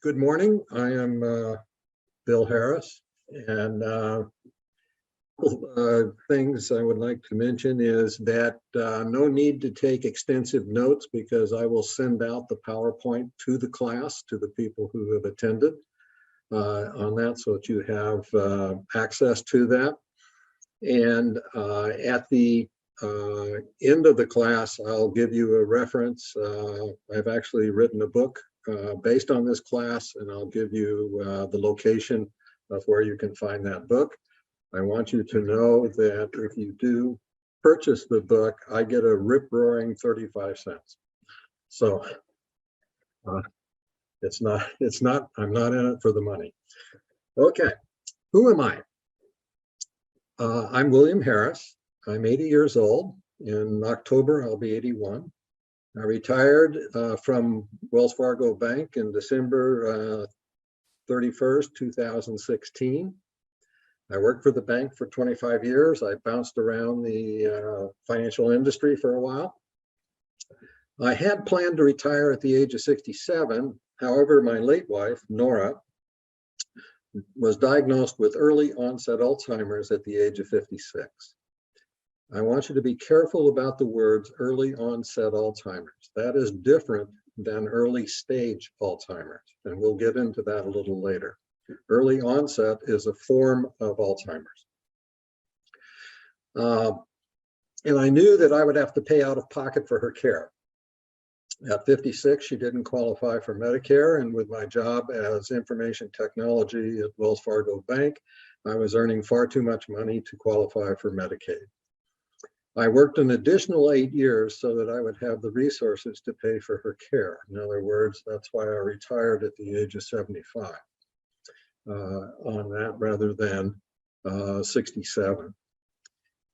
Good morning. I am Bill Harris, and things I would like to mention is that no need to take extensive notes because I will send out the PowerPoint to the class, to the people who have attended on that, so that you have access to that. And at the end of the class, I'll give you a reference. I've actually written a book based on this class, and I'll give you the location of where you can find that book. I want you to know that if you do purchase the book, I get a rip-roaring 35 cents. So I'm not in it for the money. Okay, who am I? I'm William Harris. I'm 80 years old. In October, I'll be 81. I retired from Wells Fargo Bank in December 31st, 2016. I worked for the bank for 25 years. I bounced around the financial industry for a while. I had planned to retire at the age of 67. However, my late wife, Nora, was diagnosed with early onset Alzheimer's at the age of 56. I want you to be careful about the words early onset Alzheimer's. That is different than early stage Alzheimer's, and we'll get into that a little later. Early onset is a form of Alzheimer's. And I knew that I would have to pay out of pocket for her care. At 56, she didn't qualify for Medicare, and with my job as information technology at Wells Fargo Bank, I was earning far too much money to qualify for Medicaid. I worked an additional 8 years so that I would have the resources to pay for her care. In other words, that's why I retired at the age of 75 on that rather than 67.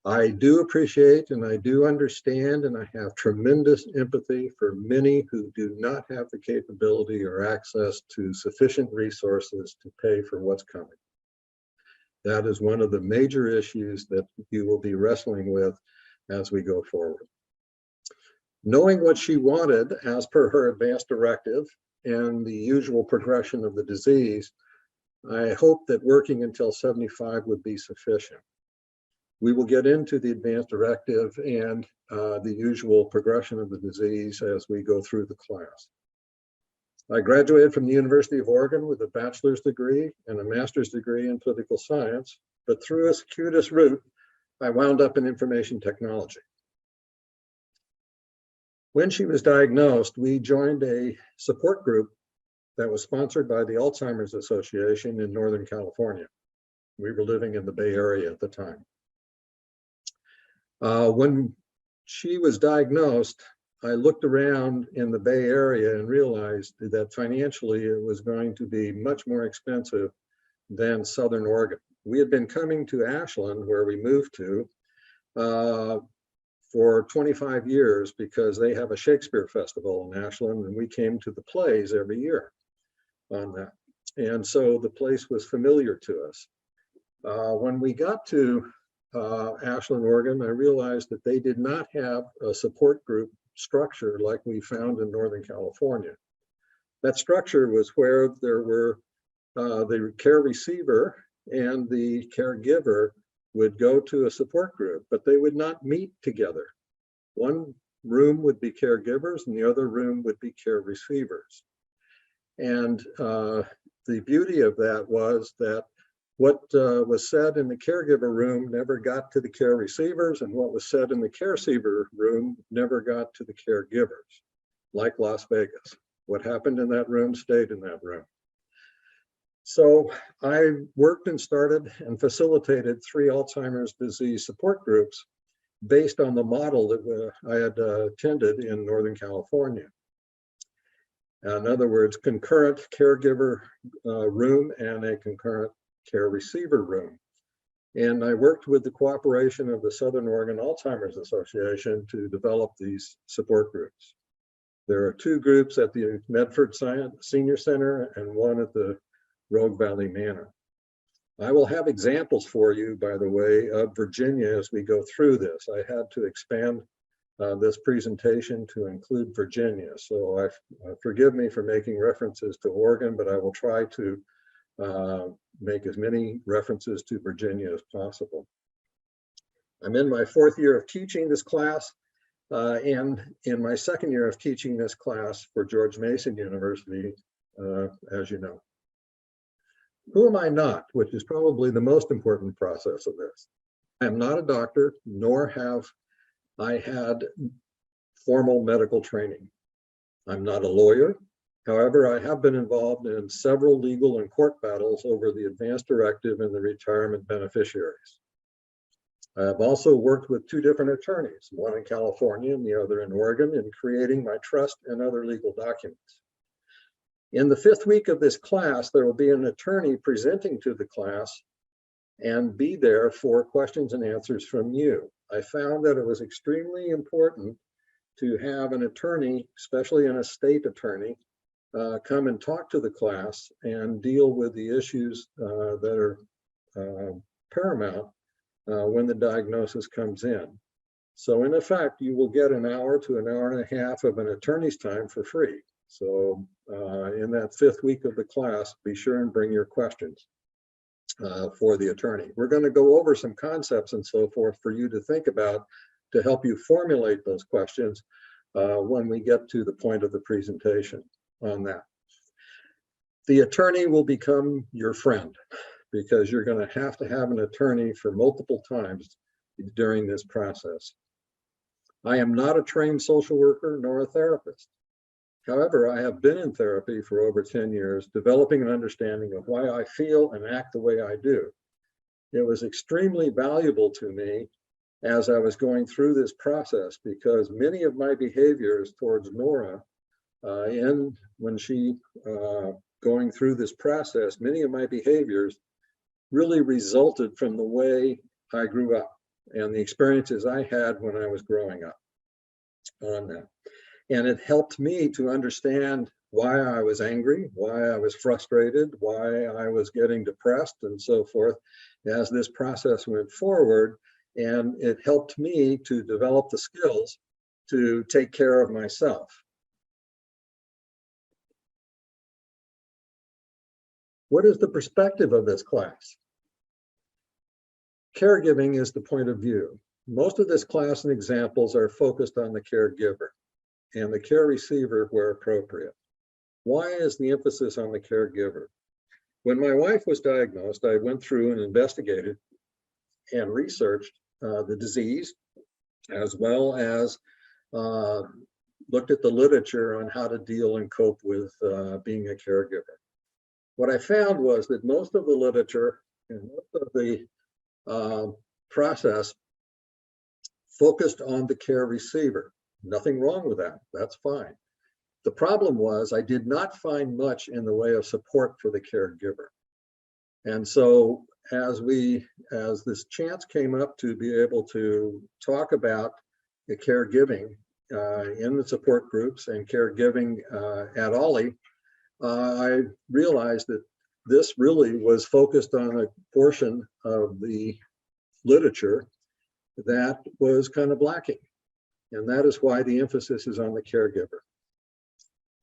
I do appreciate and I do understand and I have tremendous empathy for many who do not have the capability or access to sufficient resources to pay for what's coming. That is one of the major issues that you will be wrestling with as we go forward. Knowing what she wanted as per her advanced directive and the usual progression of the disease, I hope that working until 75 would be sufficient. We will get into the advanced directive and the usual progression of the disease as we go through the class. I graduated from the University of Oregon with a bachelor's degree and a master's degree in political science, but through a circuitous route, I wound up in information technology. When she was diagnosed, we joined a support group that was sponsored by the Alzheimer's Association in Northern California. We were living in the Bay Area at the time. When she was diagnosed, I looked around in the Bay Area and realized that financially it was going to be much more expensive than Southern Oregon. We had been coming to Ashland, where we moved to, for 25 years because they have a Shakespeare festival in Ashland, and we came to the plays every year on that. And so the place was familiar to us. When we got to Ashland, Oregon, I realized that they did not have a support group structure like we found in Northern California. That structure was where there were the care receiver and the caregiver would go to a support group, but they would not meet together. One room would be caregivers and the other room would be care receivers. And the beauty of that was that what was said in the caregiver room never got to the care receivers, and what was said in the care receiver room never got to the caregivers, like Las Vegas. What happened in that room stayed in that room. So I worked and started and facilitated 3 Alzheimer's disease support groups based on the model that I had attended in Northern California. In other words, concurrent caregiver room and a concurrent care receiver room. And I worked with the cooperation of the Southern Oregon Alzheimer's Association to develop these support groups. There are 2 groups at the Medford Senior Center and 1 at the Rogue Valley Manor. I will have examples for you, by the way, of Virginia as we go through this. I had to expand this presentation to include Virginia. So forgive me for making references to Oregon, but I will try to make as many references to Virginia as possible. I'm in my 4th year of teaching this class, and in my 2nd year of teaching this class for George Mason University, as you know. Who am I not, which is probably the most important process of this. I am not a doctor, nor have I had formal medical training. I'm not a lawyer. However, I have been involved in several legal and court battles over the advance directive and the retirement beneficiaries. I have also worked with 2 different attorneys, one in California and the other in Oregon, in creating my trust and other legal documents. In the 5th week of this class, there will be an attorney presenting to the class and be there for questions and answers from you. I found that it was extremely important to have an attorney, especially an estate attorney, come and talk to the class and deal with the issues that are paramount when the diagnosis comes in. So in effect, you will get an hour to an hour and a half of an attorney's time for free. So in that 5th week of the class, be sure and bring your questions for the attorney. We're going to go over some concepts and so forth for you to think about to help you formulate those questions when we get to the point of the presentation on that. The attorney will become your friend because you're going to have an attorney for multiple times during this process. I am not a trained social worker nor a therapist. However, I have been in therapy for over 10 years, developing an understanding of why I feel and act the way I do. It was extremely valuable to me as I was going through this process because many of my behaviors towards Nora, when she going through this process, many of my behaviors really resulted from the way I grew up and the experiences I had when I was growing up on that. And it helped me to understand why I was angry, why I was frustrated, why I was getting depressed and so forth as this process went forward. And it helped me to develop the skills to take care of myself. What is the perspective of this class? Caregiving is the point of view. Most of this class and examples are focused on the caregiver and the care receiver where appropriate. Why is the emphasis on the caregiver? When my wife was diagnosed, I went through and investigated and researched the disease, as well as looked at the literature on how to deal and cope with being a caregiver. What I found was that most of the literature and most of the process focused on the care receiver. Nothing wrong with that, that's fine. The problem was I did not find much in the way of support for the caregiver. And so as this chance came up to be able to talk about the caregiving in the support groups and caregiving at Ollie, I realized that this really was focused on a portion of the literature that was kind of lacking. And that is why the emphasis is on the caregiver.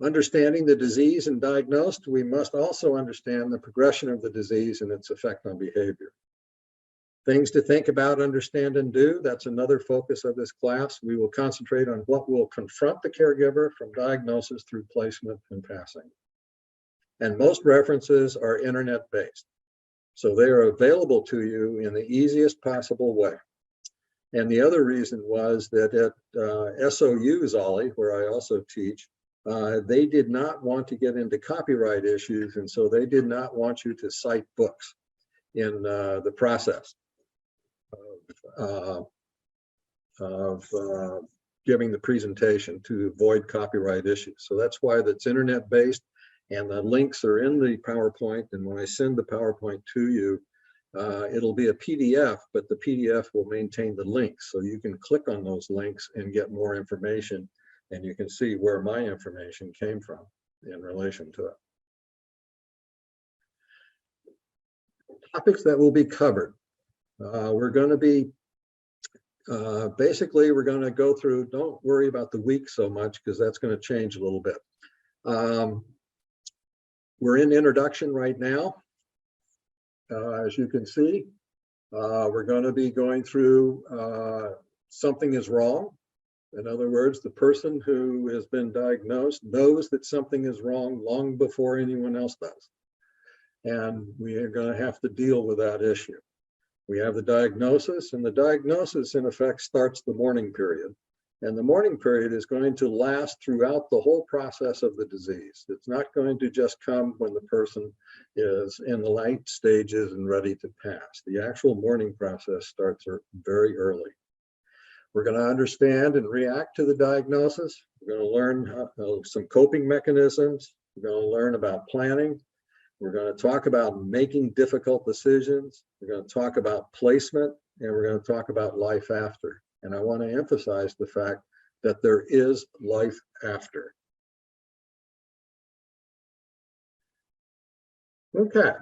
Understanding the disease and diagnosed, we must also understand the progression of the disease and its effect on behavior. Things to think about, understand, and do, that's another focus of this class. We will concentrate on what will confront the caregiver from diagnosis through placement and passing. And most references are internet-based. So they are available to you in the easiest possible way. And the other reason was that at SOU's Ollie, where I also teach, they did not want to get into copyright issues, and so they did not want you to cite books in the process of giving the presentation to avoid copyright issues. So that's why that's internet-based, and the links are in the PowerPoint, and when I send the PowerPoint to you, it'll be a PDF, but the PDF will maintain the links. So you can click on those links and get more information, and you can see where my information came from in relation to it. Topics that will be covered. We're going to be Basically, we're going to go through, don't worry about the week so much because that's going to change a little bit. We're in introduction right now. As you can see, we're going to be going through something is wrong. In other words, the person who has been diagnosed knows that something is wrong long before anyone else does. And we are going to have to deal with that issue. We have the diagnosis, and the diagnosis in effect starts the mourning period. And the mourning period is going to last throughout the whole process of the disease. It's not going to just come when the person is in the late stages and ready to pass. The actual mourning process starts very early. We're going to understand and react to the diagnosis. We're going to learn some coping mechanisms. We're going to learn about planning. We're going to talk about making difficult decisions. We're going to talk about placement, and we're going to talk about life after. And I want to emphasize the fact that there is life after. Okay.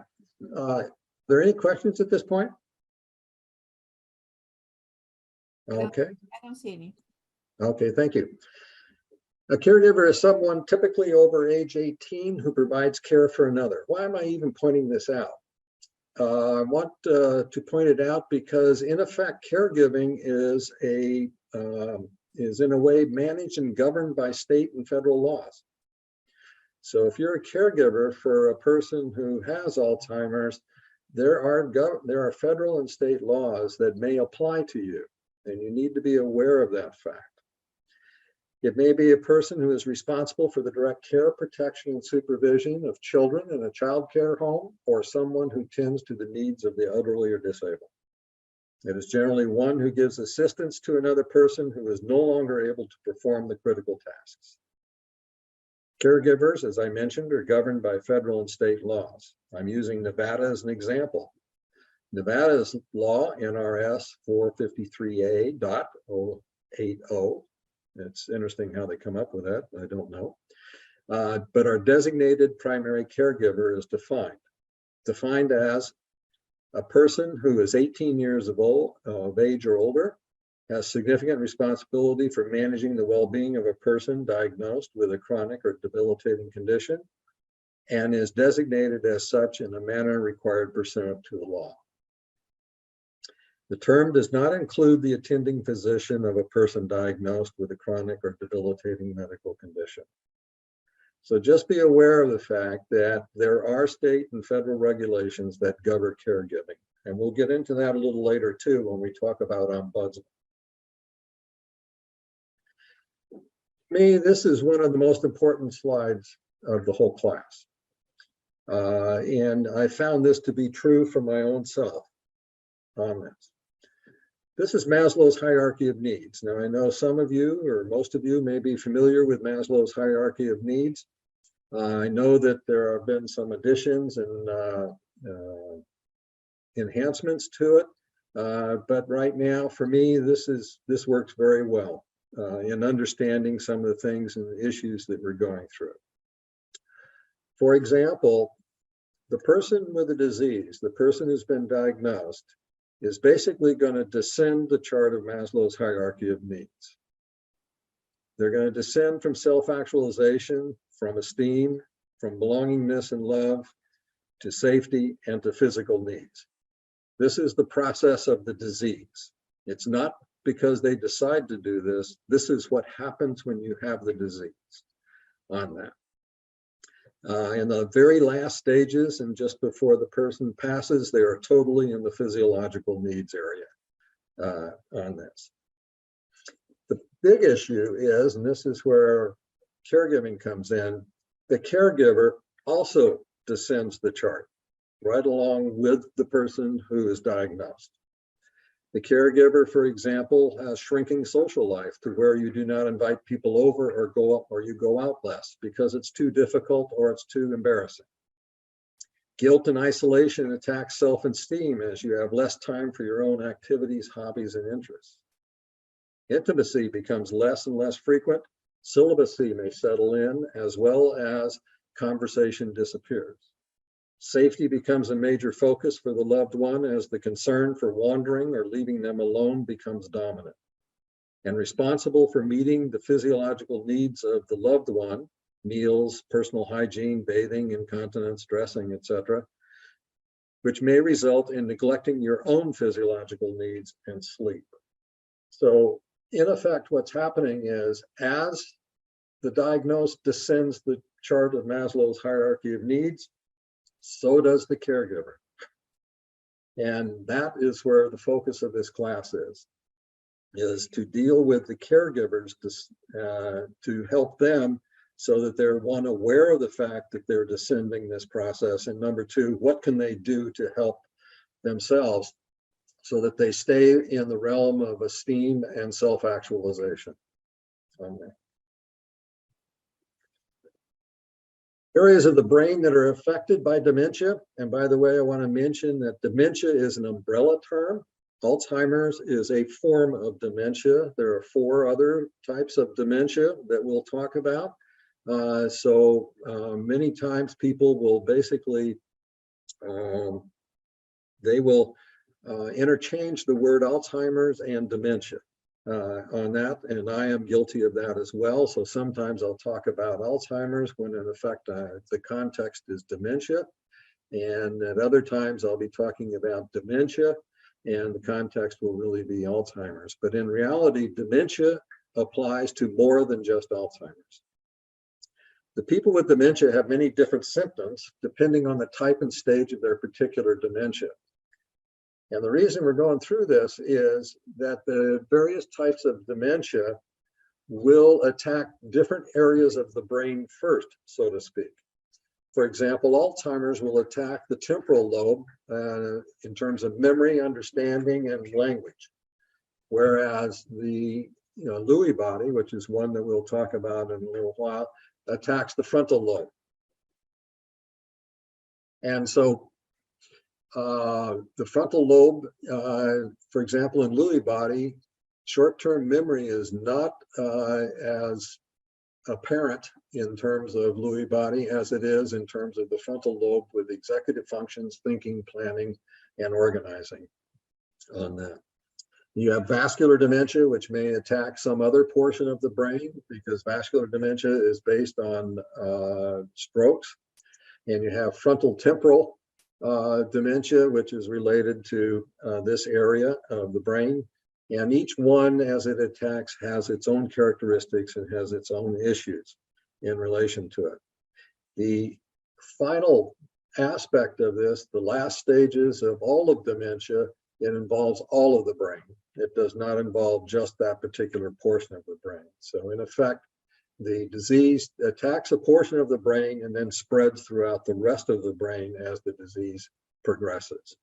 Are there any questions at this point? Okay. I don't see any. Okay, thank you. A caregiver is someone typically over age 18 who provides care for another. Why am I even pointing this out? I want to point it out because, in effect, caregiving is in a way managed and governed by state and federal laws. So if you're a caregiver for a person who has Alzheimer's, there are federal and state laws that may apply to you, and you need to be aware of that fact. It may be a person who is responsible for the direct care, protection, and supervision of children in a child care home, or someone who tends to the needs of the elderly or disabled. It is generally one who gives assistance to another person who is no longer able to perform the critical tasks. Caregivers, as I mentioned, are governed by federal and state laws. I'm using Nevada as an example. Nevada's law, NRS 453A.080. It's interesting how they come up with that. I don't know. But our designated primary caregiver is defined as a person who is 18 years of age or older, has significant responsibility for managing the well-being of a person diagnosed with a chronic or debilitating condition, and is designated as such in a manner required pursuant to the law. The term does not include the attending physician of a person diagnosed with a chronic or debilitating medical condition. So just be aware of the fact that there are state and federal regulations that govern caregiving. And we'll get into that a little later too when we talk about ombudsman. To me, this is one of the most important slides of the whole class. And I found this to be true for my own self on this. This is Maslow's hierarchy of needs. Now, I know some of you, or most of you, may be familiar with Maslow's hierarchy of needs. I know that there have been some additions and enhancements to it, but right now, for me, this works very well in understanding some of the things and the issues that we're going through. For example, the person with a disease, the person who's been diagnosed, is basically going to descend the chart of Maslow's hierarchy of needs. They're going to descend from self-actualization, from esteem, from belongingness and love, to safety, and to physical needs. This is the process of the disease. It's not because they decide to do this. This is what happens when you have the disease on that. In the very last stages and just before the person passes, they are totally in the physiological needs area on this. The big issue is, and this is where caregiving comes in, the caregiver also descends the chart right along with the person who is diagnosed. The caregiver, for example, has shrinking social life to where you do not invite people over or you go out less because it's too difficult or it's too embarrassing. Guilt and isolation attacks self-esteem as you have less time for your own activities, hobbies, and interests. Intimacy becomes less and less frequent. Celibacy may settle in, as well as conversation disappears. Safety becomes a major focus for the loved one as the concern for wandering or leaving them alone becomes dominant. And responsible for meeting the physiological needs of the loved one, meals, personal hygiene, bathing, incontinence, dressing, etc., which may result in neglecting your own physiological needs and sleep. So in effect, what's happening is as the diagnosed descends the chart of Maslow's hierarchy of needs, so does the caregiver. And that is where the focus of this class is to deal with the caregivers to help them so that they're, one, aware of the fact that they're descending this process, and number two, what can they do to help themselves so that they stay in the realm of esteem and self-actualization. Areas of the brain that are affected by dementia, and by the way, I want to mention that dementia is an umbrella term. Alzheimer's is a form of dementia. There are 4 other types of dementia that we'll talk about. Many times people will basically, they will interchange the word Alzheimer's and dementia on that, and I am guilty of that as well. So sometimes I'll talk about Alzheimer's when in effect the context is dementia, and at other times I'll be talking about dementia and the context will really be Alzheimer's. But in reality, dementia applies to more than just Alzheimer's. The people with dementia have many different symptoms depending on the type and stage of their particular dementia. And the reason we're going through this is that the various types of dementia will attack different areas of the brain first, so to speak. For example, Alzheimer's will attack the temporal lobe in terms of memory, understanding, and language. Whereas the Lewy body, which is one that we'll talk about in a little while, attacks the frontal lobe. And so the frontal lobe, for example, in Lewy body, short-term memory is not as apparent in terms of Lewy body as it is in terms of the frontal lobe with executive functions, thinking, planning, and organizing on that. You have vascular dementia, which may attack some other portion of the brain because vascular dementia is based on strokes. And you have frontal temporal dementia, which is related to this area of the brain. And each one, as it attacks, has its own characteristics and has its own issues in relation to it. The final aspect of this, the last stages of all of dementia, it involves all of the brain. It does not involve just that particular portion of the brain. So in effect, the disease attacks a portion of the brain and then spreads throughout the rest of the brain as the disease progresses.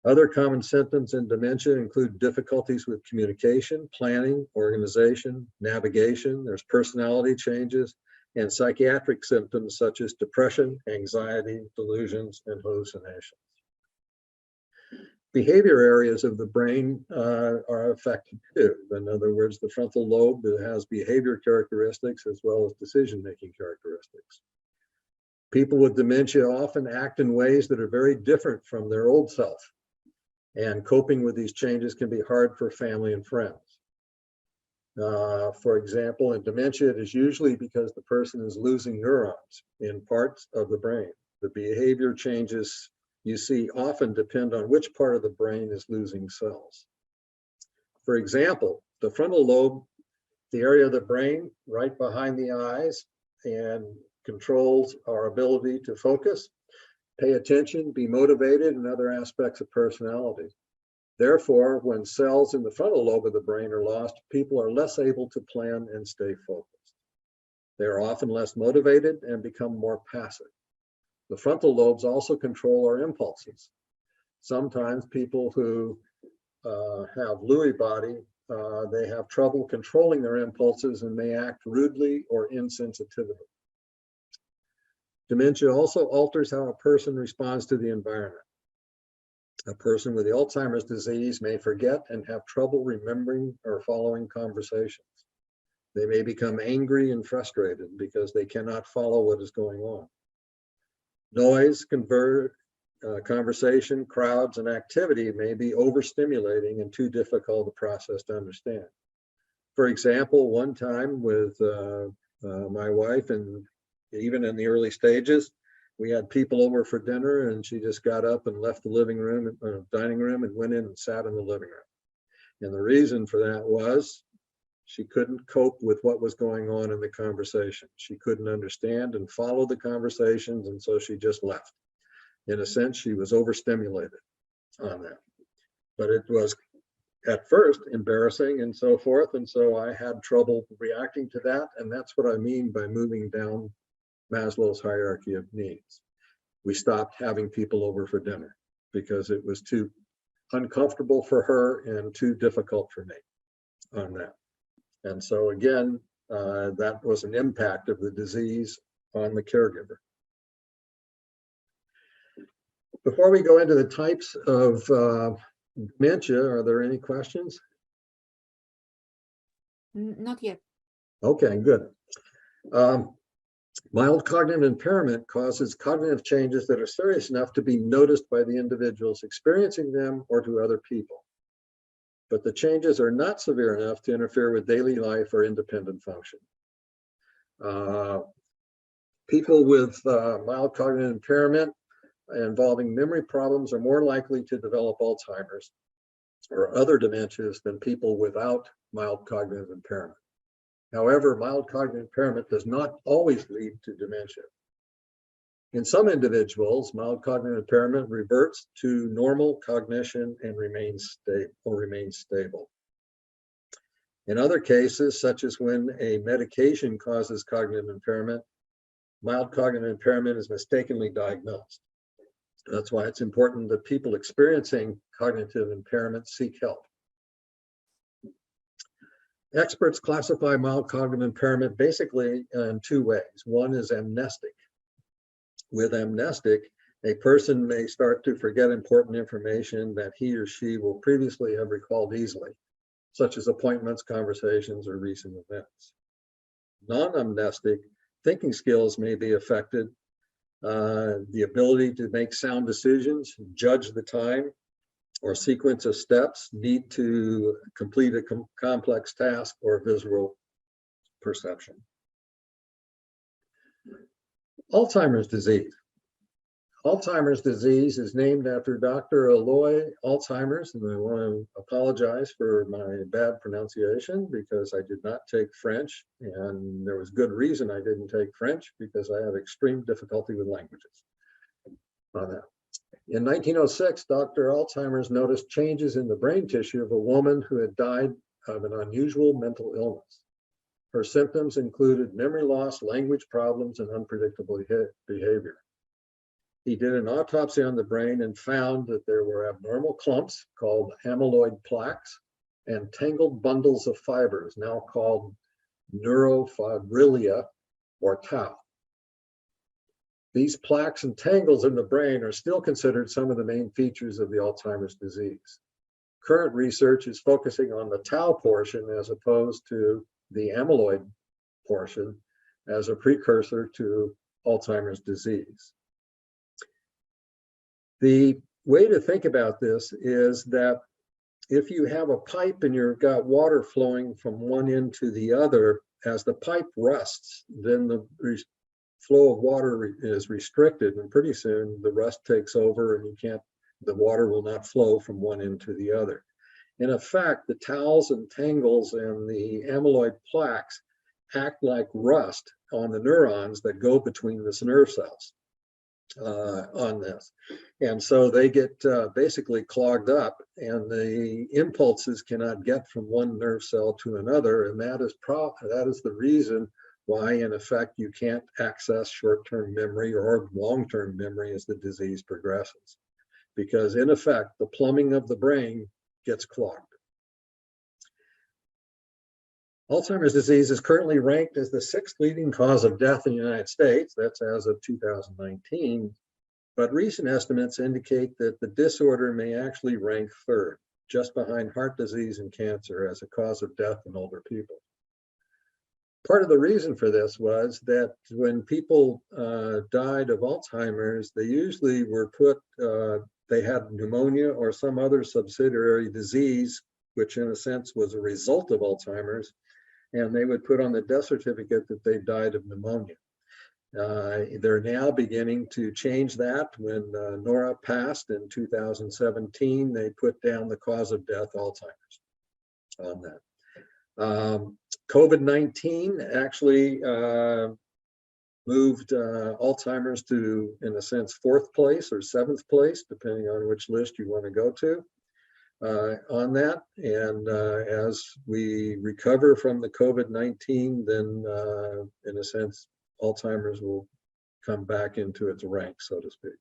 Other common symptoms in dementia include difficulties with communication, planning, organization, navigation. There's personality changes and psychiatric symptoms such as depression, anxiety, delusions, and hallucinations. Behavior areas of the brain are affected too. In other words, the frontal lobe has behavior characteristics as well as decision-making characteristics. People with dementia often act in ways that are very different from their old self. And coping with these changes can be hard for family and friends. For example, in dementia, it is usually because the person is losing neurons in parts of the brain. The behavior changes you see often depend on which part of the brain is losing cells. For example, the frontal lobe, the area of the brain right behind the eyes and controls our ability to focus, pay attention, be motivated, and other aspects of personality. Therefore, when cells in the frontal lobe of the brain are lost, people are less able to plan and stay focused. They are often less motivated and become more passive. The frontal lobes also control our impulses. Sometimes people who have Lewy body, they have trouble controlling their impulses and may act rudely or insensitively. Dementia also alters how a person responds to the environment. A person with the Alzheimer's disease may forget and have trouble remembering or following conversations. They may become angry and frustrated because they cannot follow what is going on. Noise, conversation, crowds, and activity may be overstimulating and too difficult to process to understand. For example, one time with my wife, and even in the early stages, we had people over for dinner, and she just got up and left the living room, dining room, and went in and sat in the living room. And the reason for that was she couldn't cope with what was going on in the conversation. She couldn't understand and follow the conversations, and so she just left. In a sense, she was overstimulated on that. But it was at first embarrassing and so forth, and so I had trouble reacting to that, and that's what I mean by moving down Maslow's hierarchy of needs. We stopped having people over for dinner because it was too uncomfortable for her and too difficult for me on that. And so again, that was an impact of the disease on the caregiver. Before we go into the types of dementia, are there any questions? Not yet. Okay, good. Mild cognitive impairment causes cognitive changes that are serious enough to be noticed by the individuals experiencing them or to other people. But the changes are not severe enough to interfere with daily life or independent function. People with mild cognitive impairment involving memory problems are more likely to develop Alzheimer's or other dementias than people without mild cognitive impairment. However, mild cognitive impairment does not always lead to dementia. In some individuals, mild cognitive impairment reverts to normal cognition and remains stable. In other cases, such as when a medication causes cognitive impairment, mild cognitive impairment is mistakenly diagnosed. That's why it's important that people experiencing cognitive impairment seek help. Experts classify mild cognitive impairment basically in two ways. One is amnestic. With amnestic, a person may start to forget important information that he or she will previously have recalled easily, such as appointments, conversations, or recent events. Non-amnestic thinking skills may be affected. The ability to make sound decisions, judge the time or sequence of steps, need to complete a complex task, or visual perception. Alzheimer's disease. Alzheimer's disease is named after Dr. Alois Alzheimer's, and I want to apologize for my bad pronunciation because I did not take French, and there was good reason I didn't take French because I have extreme difficulty with languages on that. In 1906, Dr. Alzheimer's noticed changes in the brain tissue of a woman who had died of an unusual mental illness. Her symptoms included memory loss, language problems, and unpredictable behavior. He did an autopsy on the brain and found that there were abnormal clumps called amyloid plaques and tangled bundles of fibers, now called neurofibrilla or tau. These plaques and tangles in the brain are still considered some of the main features of the Alzheimer's disease. Current research is focusing on the tau portion as opposed to the amyloid portion as a precursor to Alzheimer's disease. The way to think about this is that if you have a pipe and you've got water flowing from one end to the other, as the pipe rusts, then the flow of water is restricted, and pretty soon the rust takes over and the water will not flow from one end to the other. In effect, the towels and tangles and the amyloid plaques act like rust on the neurons that go between the nerve cells on this. And so they get basically clogged up, and the impulses cannot get from one nerve cell to another, and that is the reason why, in effect, you can't access short-term memory or long-term memory as the disease progresses. Because, in effect, the plumbing of the brain gets clogged. Alzheimer's disease is currently ranked as the 6th leading cause of death in the United States. That's as of 2019. But recent estimates indicate that the disorder may actually rank 3rd, just behind heart disease and cancer as a cause of death in older people. Part of the reason for this was that when people died of Alzheimer's, they usually were put, they had pneumonia or some other subsidiary disease, which in a sense was a result of Alzheimer's, and they would put on the death certificate that they died of pneumonia. They're now beginning to change that. When Nora passed in 2017, they put down the cause of death, Alzheimer's, on that. COVID-19 actually moved Alzheimer's to, in a sense, 4th place or 7th place, depending on which list you want to go to on that. And as we recover from the COVID-19, then in a sense, Alzheimer's will come back into its rank, so to speak.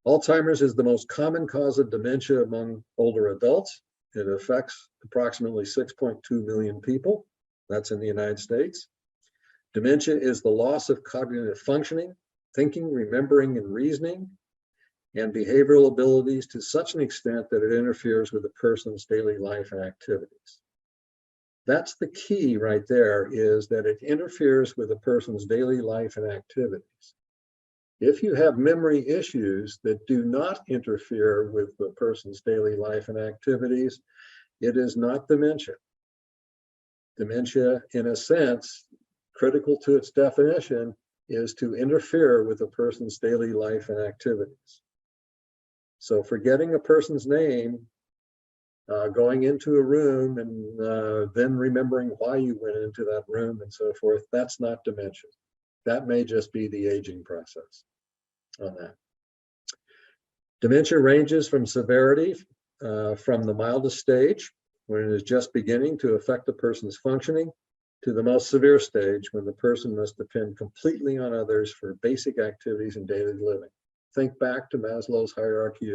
Alzheimer's is the most common cause of dementia among older adults. It affects approximately 6.2 million people. That's in the United States. Dementia is the loss of cognitive functioning, thinking, remembering, and reasoning, and behavioral abilities to such an extent that it interferes with a person's daily life and activities. That's the key right there, is that it interferes with a person's daily life and activities. If you have memory issues that do not interfere with the person's daily life and activities, it is not dementia. Dementia, in a sense, critical to its definition, is to interfere with a person's daily life and activities. So forgetting a person's name, going into a room and then remembering why you went into that room and so forth, that's not dementia. That may just be the aging process on that. Dementia ranges from severity from the mildest stage, when it is just beginning to affect a person's functioning, to the most severe stage, when the person must depend completely on others for basic activities in daily living. Think back to Maslow's hierarchy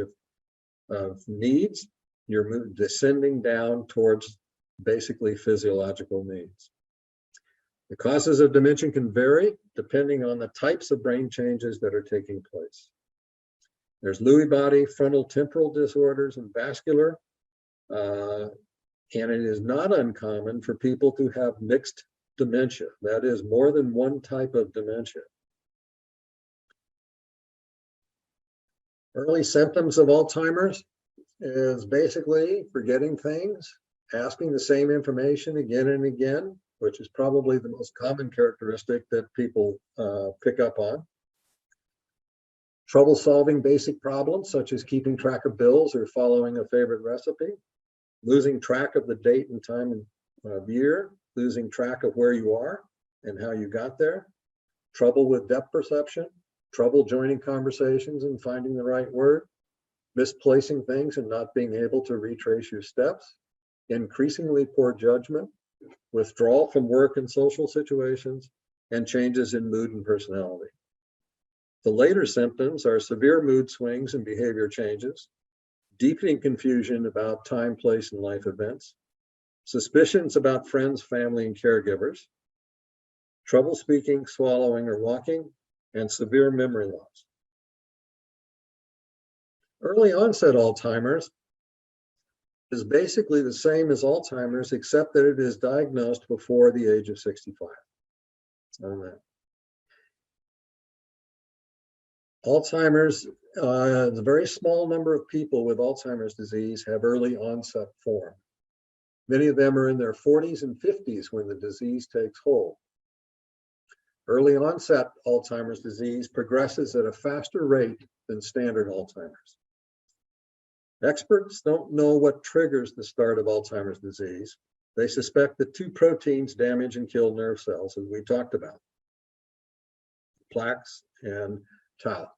of needs. You're descending down towards basically physiological needs. The causes of dementia can vary depending on the types of brain changes that are taking place. There's Lewy Body, Frontal, Temporal disorders, and Vascular. And it is not uncommon for people to have mixed dementia. That is, more than one type of dementia. Early symptoms of Alzheimer's is basically forgetting things, asking the same information again and again, which is probably the most common characteristic that people pick up on. Trouble solving basic problems, such as keeping track of bills or following a favorite recipe. Losing track of the date and time of year, losing track of where you are and how you got there. Trouble with depth perception, trouble joining conversations and finding the right word. Misplacing things and not being able to retrace your steps. Increasingly poor judgment. Withdrawal from work and social situations, and changes in mood and personality. The later symptoms are severe mood swings and behavior changes, deepening confusion about time, place, and life events, suspicions about friends, family, and caregivers, trouble speaking, swallowing, or walking, and severe memory loss. Early onset Alzheimer's is basically the same as Alzheimer's, except that it is diagnosed before the age of 65. Alzheimer's, a very small number of people with Alzheimer's disease have early onset form. Many of them are in their 40s and 50s when the disease takes hold. Early onset Alzheimer's disease progresses at a faster rate than standard Alzheimer's. Experts don't know what triggers the start of Alzheimer's disease. They suspect that two proteins damage and kill nerve cells, as we talked about, plaques and tau.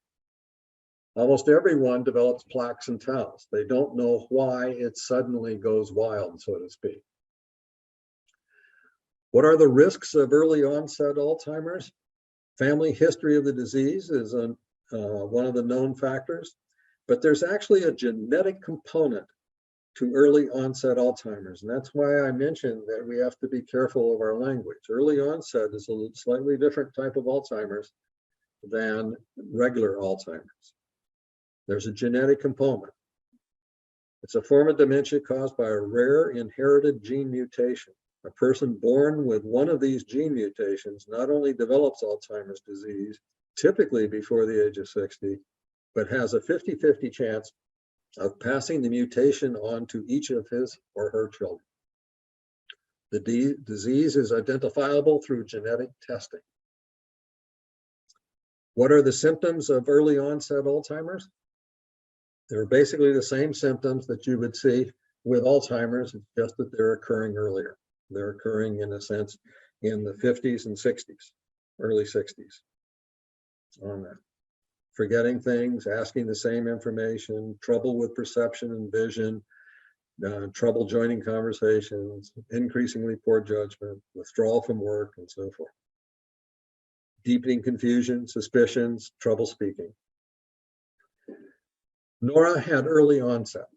Almost everyone develops plaques and taus. They don't know why it suddenly goes wild, so to speak. What are the risks of early onset Alzheimer's? Family history of the disease is one of the known factors. But there's actually a genetic component to early onset Alzheimer's. And that's why I mentioned that we have to be careful of our language. Early onset is a slightly different type of Alzheimer's than regular Alzheimer's. There's a genetic component. It's a form of dementia caused by a rare inherited gene mutation. A person born with one of these gene mutations not only develops Alzheimer's disease, typically before the age of 60, but has a 50-50 chance of passing the mutation on to each of his or her children. The disease is identifiable through genetic testing. What are the symptoms of early onset Alzheimer's? They're basically the same symptoms that you would see with Alzheimer's, just that they're occurring earlier. They're occurring, in a sense, in the 50s and 60s, early 60s on that. Forgetting things, asking the same information, trouble with perception and vision, trouble joining conversations, increasingly poor judgment, withdrawal from work, and so forth. Deepening confusion, suspicions, trouble speaking. Nora had early onset.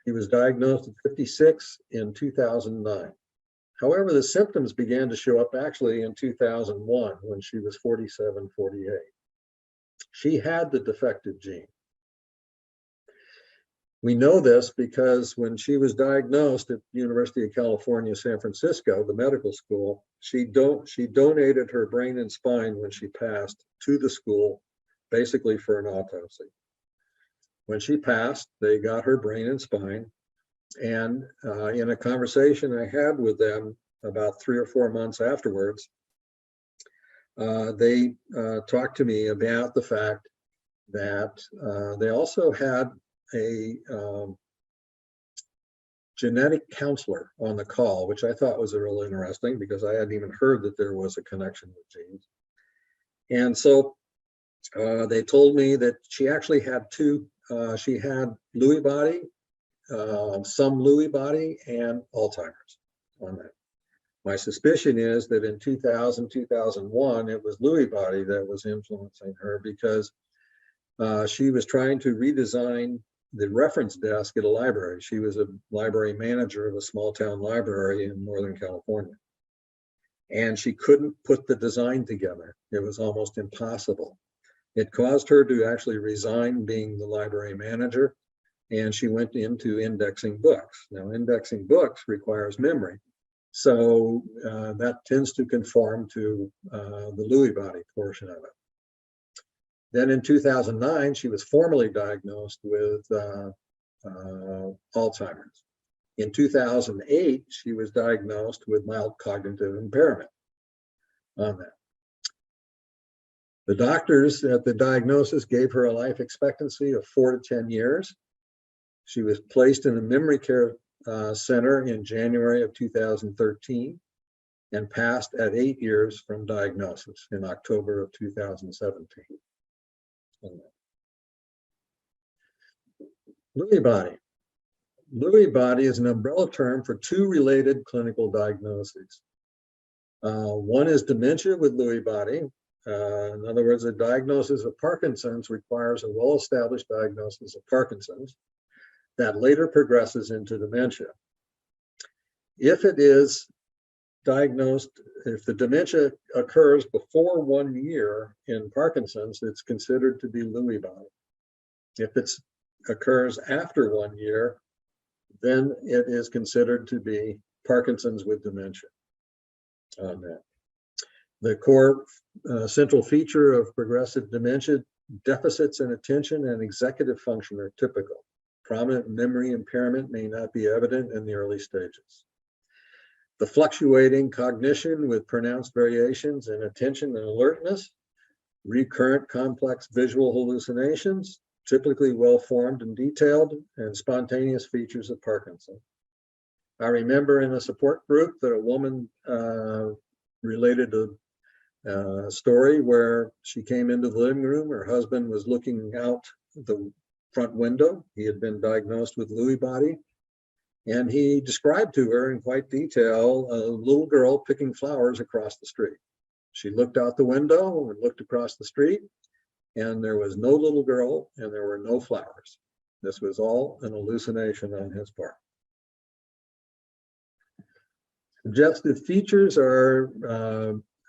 He was diagnosed at 56 in 2009. However, the symptoms began to show up actually in 2001 when she was 47, 48. She had the defective gene. We know this because when she was diagnosed at the University of California, San Francisco, the medical school, she donated her brain and spine when she passed to the school, basically for an autopsy. When she passed, they got her brain and spine. And in a conversation I had with them about 3 or 4 months afterwards, they talked to me about the fact that they also had a genetic counselor on the call, which I thought was real interesting because I hadn't even heard that there was a connection with genes. And so they told me that she actually had she had Lewy body, some Lewy body, and Alzheimer's on that. My suspicion is that in 2000, 2001, it was Lewy body that was influencing her because she was trying to redesign the reference desk at a library. She was a library manager of a small town library in Northern California. And she couldn't put the design together. It was almost impossible. It caused her to actually resign being the library manager, and she went into indexing books. Now, indexing books requires memory. So that tends to conform to the Lewy body portion of it. Then in 2009, she was formally diagnosed with Alzheimer's. In 2008, she was diagnosed with mild cognitive impairment on that. The doctors at the diagnosis gave her a life expectancy of 4 to 10 years. She was placed in a memory care center in January of 2013 and passed at 8 years from diagnosis in October of 2017. Lewy body. Lewy body is an umbrella term for 2 related clinical diagnoses. One is dementia with Lewy body. In other words, a diagnosis of Parkinson's requires a well-established diagnosis of Parkinson's that later progresses into dementia. If it is diagnosed, if the dementia occurs before 1 year in Parkinson's, it's considered to be Lewy body. If it occurs after 1 year, then it is considered to be Parkinson's with dementia on that. The core central feature of progressive dementia, deficits in attention and executive function are typical. Prominent memory impairment may not be evident in the early stages. The fluctuating cognition with pronounced variations in attention and alertness, recurrent complex visual hallucinations, typically well-formed and detailed, and spontaneous features of Parkinson. I remember in a support group that a woman related a story where she came into the living room, her husband was looking out the front window. He had been diagnosed with Lewy body. And he described to her in quite detail a little girl picking flowers across the street. She looked out the window and looked across the street, and there was no little girl and there were no flowers. This was all an hallucination on his part. Suggestive features are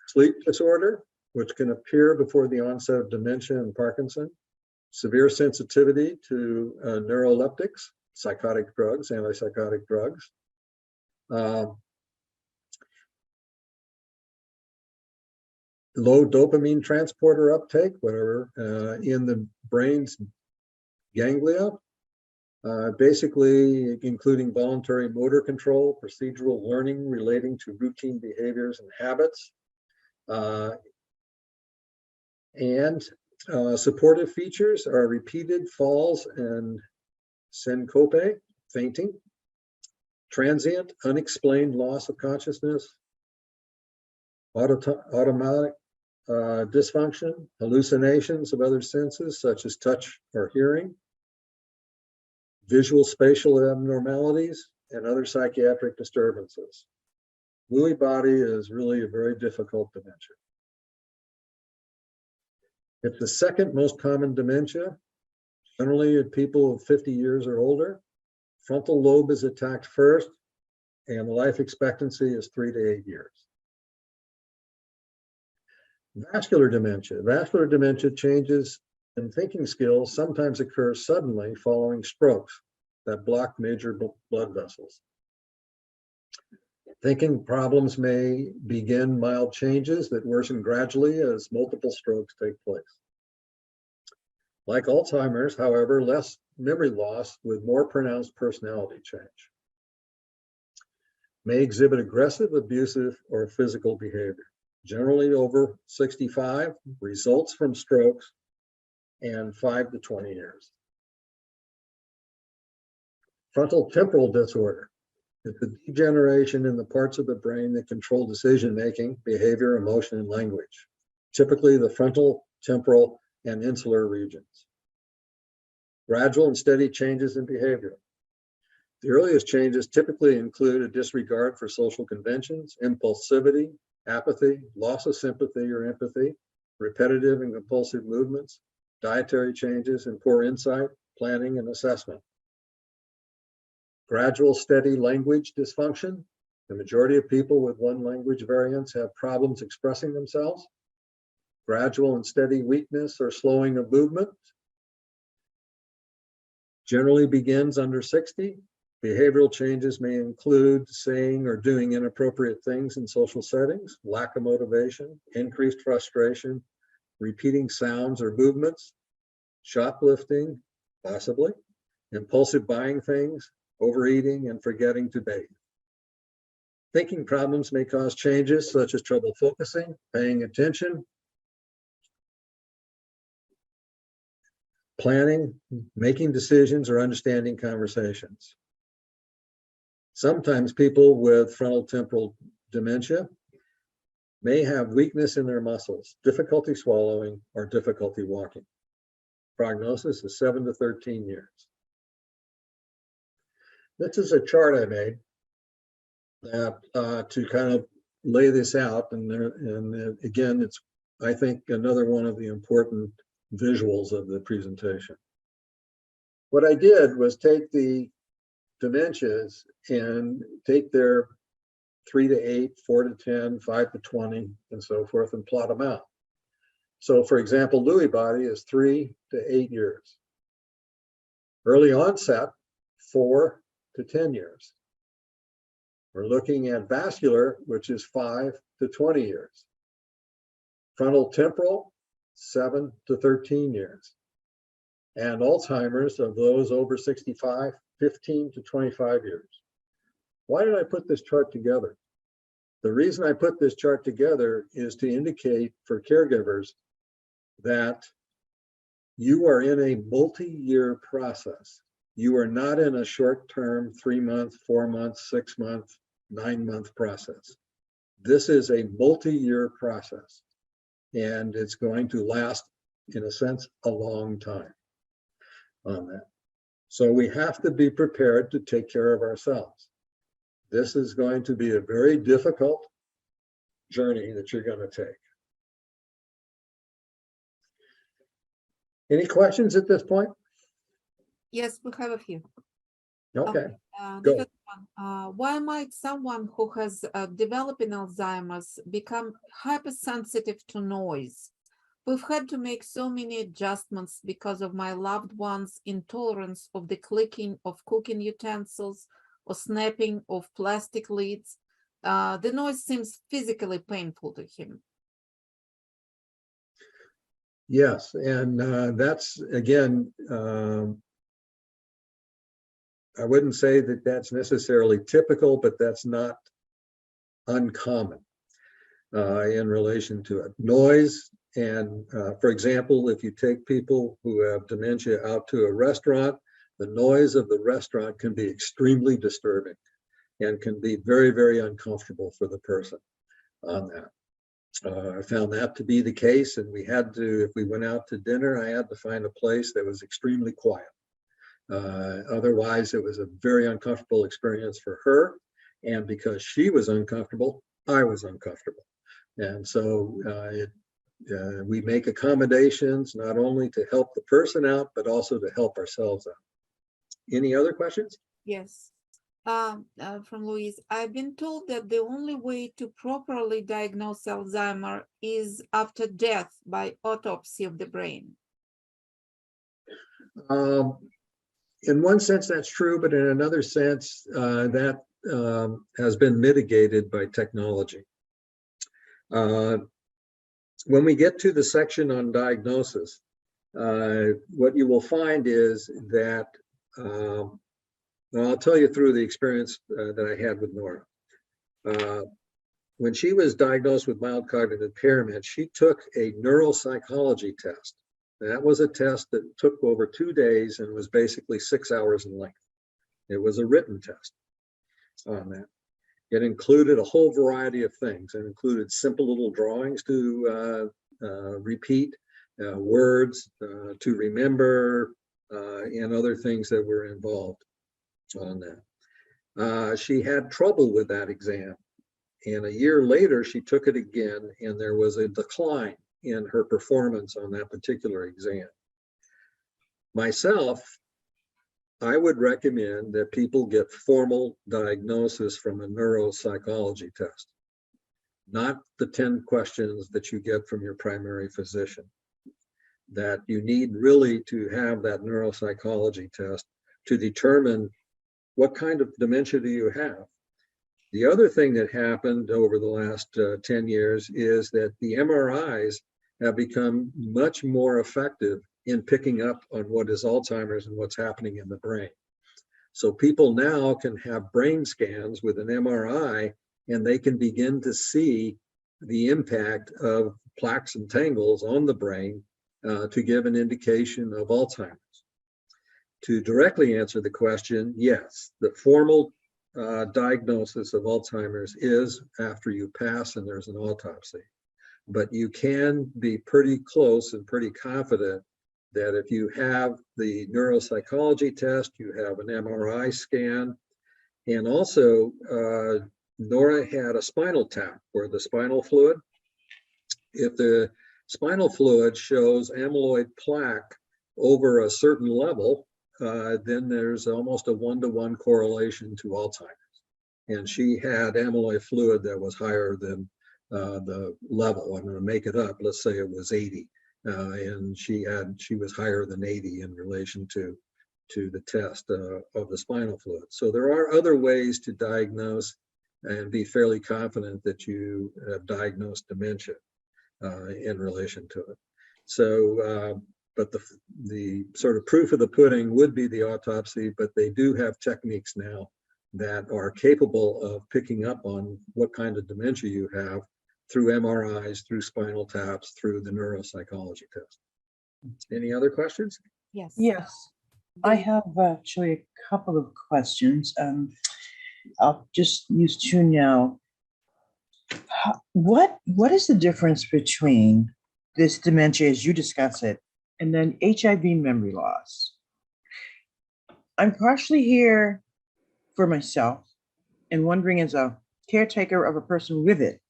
sleep disorder, which can appear before the onset of dementia and Parkinson, severe sensitivity to neuroleptics, psychotic drugs, antipsychotic drugs, low dopamine transporter uptake, whatever, in the brain's ganglia, basically including voluntary motor control, procedural learning relating to routine behaviors and habits, and supportive features are repeated falls and syncope, fainting, transient, unexplained loss of consciousness, automatic dysfunction, hallucinations of other senses such as touch or hearing, visual spatial abnormalities, and other psychiatric disturbances. Lewy body is really a very difficult dementia. It's the second most common dementia, generally in people of 50 years or older. Frontal lobe is attacked first, and the life expectancy is 3 to 8 years. Vascular dementia. Vascular dementia changes in thinking skills sometimes occur suddenly following strokes that block major blood vessels. Thinking problems may begin mild changes that worsen gradually as multiple strokes take place. Like Alzheimer's, however, less memory loss with more pronounced personality change. May exhibit aggressive, abusive, or physical behavior. Generally over 65, results from strokes, and 5 to 20 years. Frontal temporal disorder is the degeneration in the parts of the brain that control decision-making, behavior, emotion, and language, typically the frontal, temporal, and insular regions. Gradual and steady changes in behavior. The earliest changes typically include a disregard for social conventions, impulsivity, apathy, loss of sympathy or empathy, repetitive and compulsive movements, dietary changes, and poor insight, planning, and assessment. Gradual, steady language dysfunction. The majority of people with one language variance have problems expressing themselves. Gradual and steady weakness or slowing of movement. Generally begins under 60. Behavioral changes may include saying or doing inappropriate things in social settings, lack of motivation, increased frustration, repeating sounds or movements, shoplifting, possibly, impulsive buying things, overeating, and forgetting to bathe. Thinking problems may cause changes such as trouble focusing, paying attention, planning, making decisions, or understanding conversations. Sometimes people with frontal temporal dementia may have weakness in their muscles, difficulty swallowing, or difficulty walking. Prognosis is 7 to 13 years. This is a chart I made that to kind of lay this out, and again, it's, I think, another one of the important visuals of the presentation. What I did was take the dementias and take their 3 to 8, 4 to 10, 5 to 20, and so forth, and plot them out. So for example, Lewy body is 3 to 8 years. Early onset, 4 to 10 years. We're looking at vascular, which is 5 to 20 years. Frontal temporal, 7 to 13 years. And Alzheimer's, of those over 65, 15 to 25 years. Why did I put this chart together? The reason I put this chart together is to indicate for caregivers that you are in a multi-year process. You are not in a short-term 3-month, 4-month, 6-month, 9-month process. This is a multi-year process, and it's going to last, in a sense, a long time on that. So we have to be prepared to take care of ourselves. This is going to be a very difficult journey that you're going to take. Any questions at this point? Yes, we have a few. Okay, The go. first one, why might someone who has developing Alzheimer's become hypersensitive to noise? We've had to make so many adjustments because of my loved one's intolerance of the clicking of cooking utensils or snapping of plastic lids. The noise seems physically painful to him. Yes, and that's, again, I wouldn't say that that's necessarily typical, but that's not uncommon in relation to it. Noise, and for example, if you take people who have dementia out to a restaurant, the noise of the restaurant can be extremely disturbing and can be very, very uncomfortable for the person on that. I found that to be the case, and we had to, if we went out to dinner, I had to find a place that was extremely quiet. Otherwise, it was a very uncomfortable experience for her, and because she was uncomfortable, I was uncomfortable. And so we make accommodations not only to help the person out, but also to help ourselves out. Any other questions? Yes. From Louise, I've been told that the only way to properly diagnose Alzheimer is after death by autopsy of the brain. In one sense, that's true, but in another sense, that has been mitigated by technology. When we get to the section on diagnosis, what you will find is that, well, I'll tell you through the experience that I had with Nora. When she was diagnosed with mild cognitive impairment, she took a neuropsychology test. That was a test that took over 2 days and was basically 6 hours in length. It was a written test on that. It included a whole variety of things. It included simple little drawings to repeat, words to remember, and other things that were involved on that. She had trouble with that exam. And a year later, she took it again, and there was a decline in her performance on that particular exam. Myself, I would recommend that people get formal diagnosis from a neuropsychology test, not the 10 questions that you get from your primary physician. That you need really to have that neuropsychology test to determine what kind of dementia do you have. The other thing that happened over the last 10 years is that the MRIs have become much more effective in picking up on what is Alzheimer's and what's happening in the brain. So people now can have brain scans with an MRI, and they can begin to see the impact of plaques and tangles on the brain to give an indication of Alzheimer's. To directly answer the question, yes, the formal diagnosis of Alzheimer's is after you pass and there's an autopsy. But you can be pretty close and pretty confident that if you have the neuropsychology test, you have an MRI scan, and also Nora had a spinal tap where the spinal fluid, if the spinal fluid shows amyloid plaque over a certain level, then there's almost a 1-to-1 correlation to Alzheimer's. And she had amyloid fluid that was higher than the level. I'm going to make it up. Let's say it was 80, and she was higher than 80 in relation to the test of the spinal fluid. So there are other ways to diagnose and be fairly confident that you have diagnosed dementia in relation to it. So, but the sort of proof of the pudding would be the autopsy, but they do have techniques now that are capable of picking up on what kind of dementia you have through MRIs, through spinal taps, through the neuropsychology test. Any other questions? Yes. Yes, I have actually a couple of questions. I'll just use two now. What is the difference between this dementia, as you discuss it, and then HIV memory loss? I'm partially here for myself and wondering, as a caretaker of a person with it,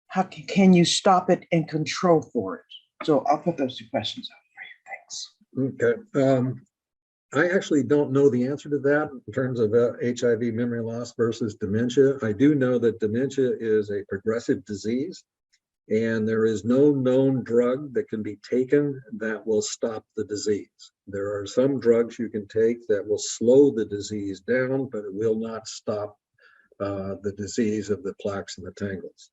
how can you stop it and control for it? So I'll put those two questions out for you. Thanks. Okay. I actually don't know the answer to that in terms of HIV memory loss versus dementia. I do know that dementia is a progressive disease, and there is no known drug that can be taken that will stop the disease. There are some drugs you can take that will slow the disease down, but it will not stop the disease of the plaques and the tangles.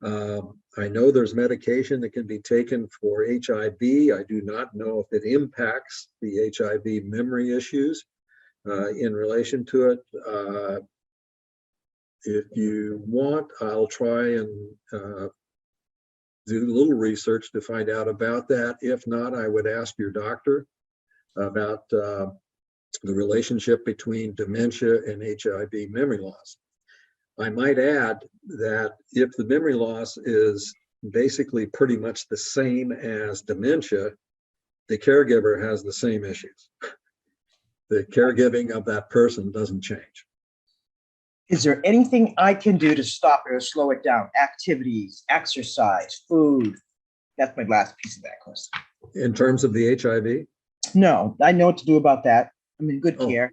I know there's medication that can be taken for HIV. I do not know if it impacts the HIV memory issues in relation to it. If you want, I'll try and do a little research to find out about that. If not, I would ask your doctor about the relationship between dementia and HIV memory loss. I might add that if the memory loss is basically pretty much the same as dementia, the caregiver has the same issues. The caregiving of that person doesn't change. Is there anything I can do to stop it or slow it down? Activities, exercise, food? That's my last piece of that question. In terms of the HIV? No, I know what to do about that. I'm in good Oh. care.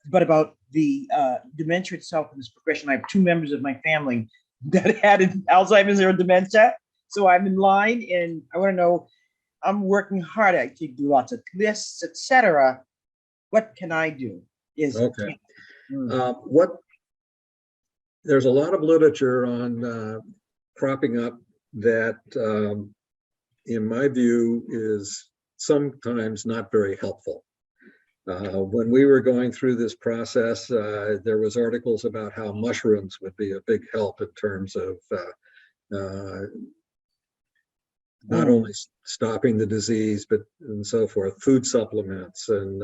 But about the dementia itself and this progression, I have 2 members of my family that had Alzheimer's or dementia. So I'm in line and I want to know, I'm working hard. I take lots of lists, etc. What can I do? Okay. There's a lot of literature on cropping up that, in my view, is sometimes not very helpful. When we were going through this process, there was articles about how mushrooms would be a big help in terms of not only stopping the disease, but and so forth, food supplements and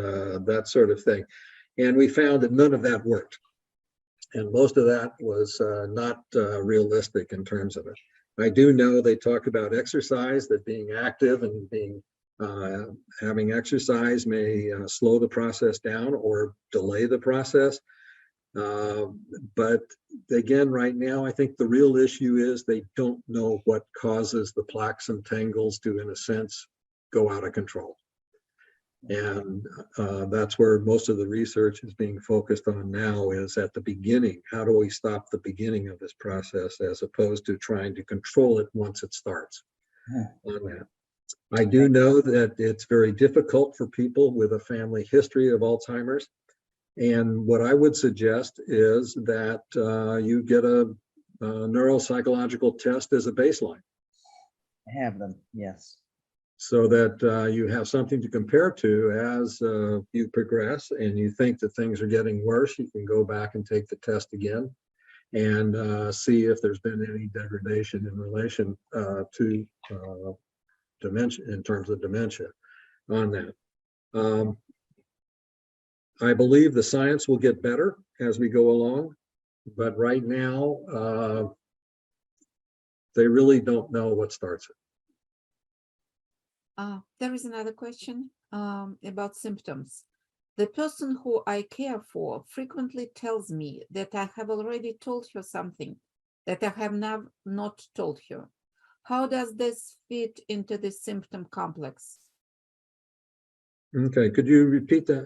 that sort of thing. And we found that none of that worked. And most of that was not realistic in terms of it. I do know they talk about exercise, that being active and being having exercise may slow the process down or delay the process. But again, right now, I think the real issue is they don't know what causes the plaques and tangles to, in a sense, go out of control. And that's where most of the research is being focused on now, is at the beginning. How do we stop the beginning of this process as opposed to trying to control it once it starts on that? I do know that it's very difficult for people with a family history of Alzheimer's. And what I would suggest is that you get a neuropsychological test as a baseline. I have them, yes. So that you have something to compare to as you progress and you think that things are getting worse. You can go back and take the test again and see if there's been any degradation in relation to dementia, in terms of dementia on that. I believe the science will get better as we go along, but right now they really don't know what starts it. There is another question about symptoms. The person who I care for frequently tells me that I have already told her something that I have not told her. How does this fit into the symptom complex? Okay, could you repeat that?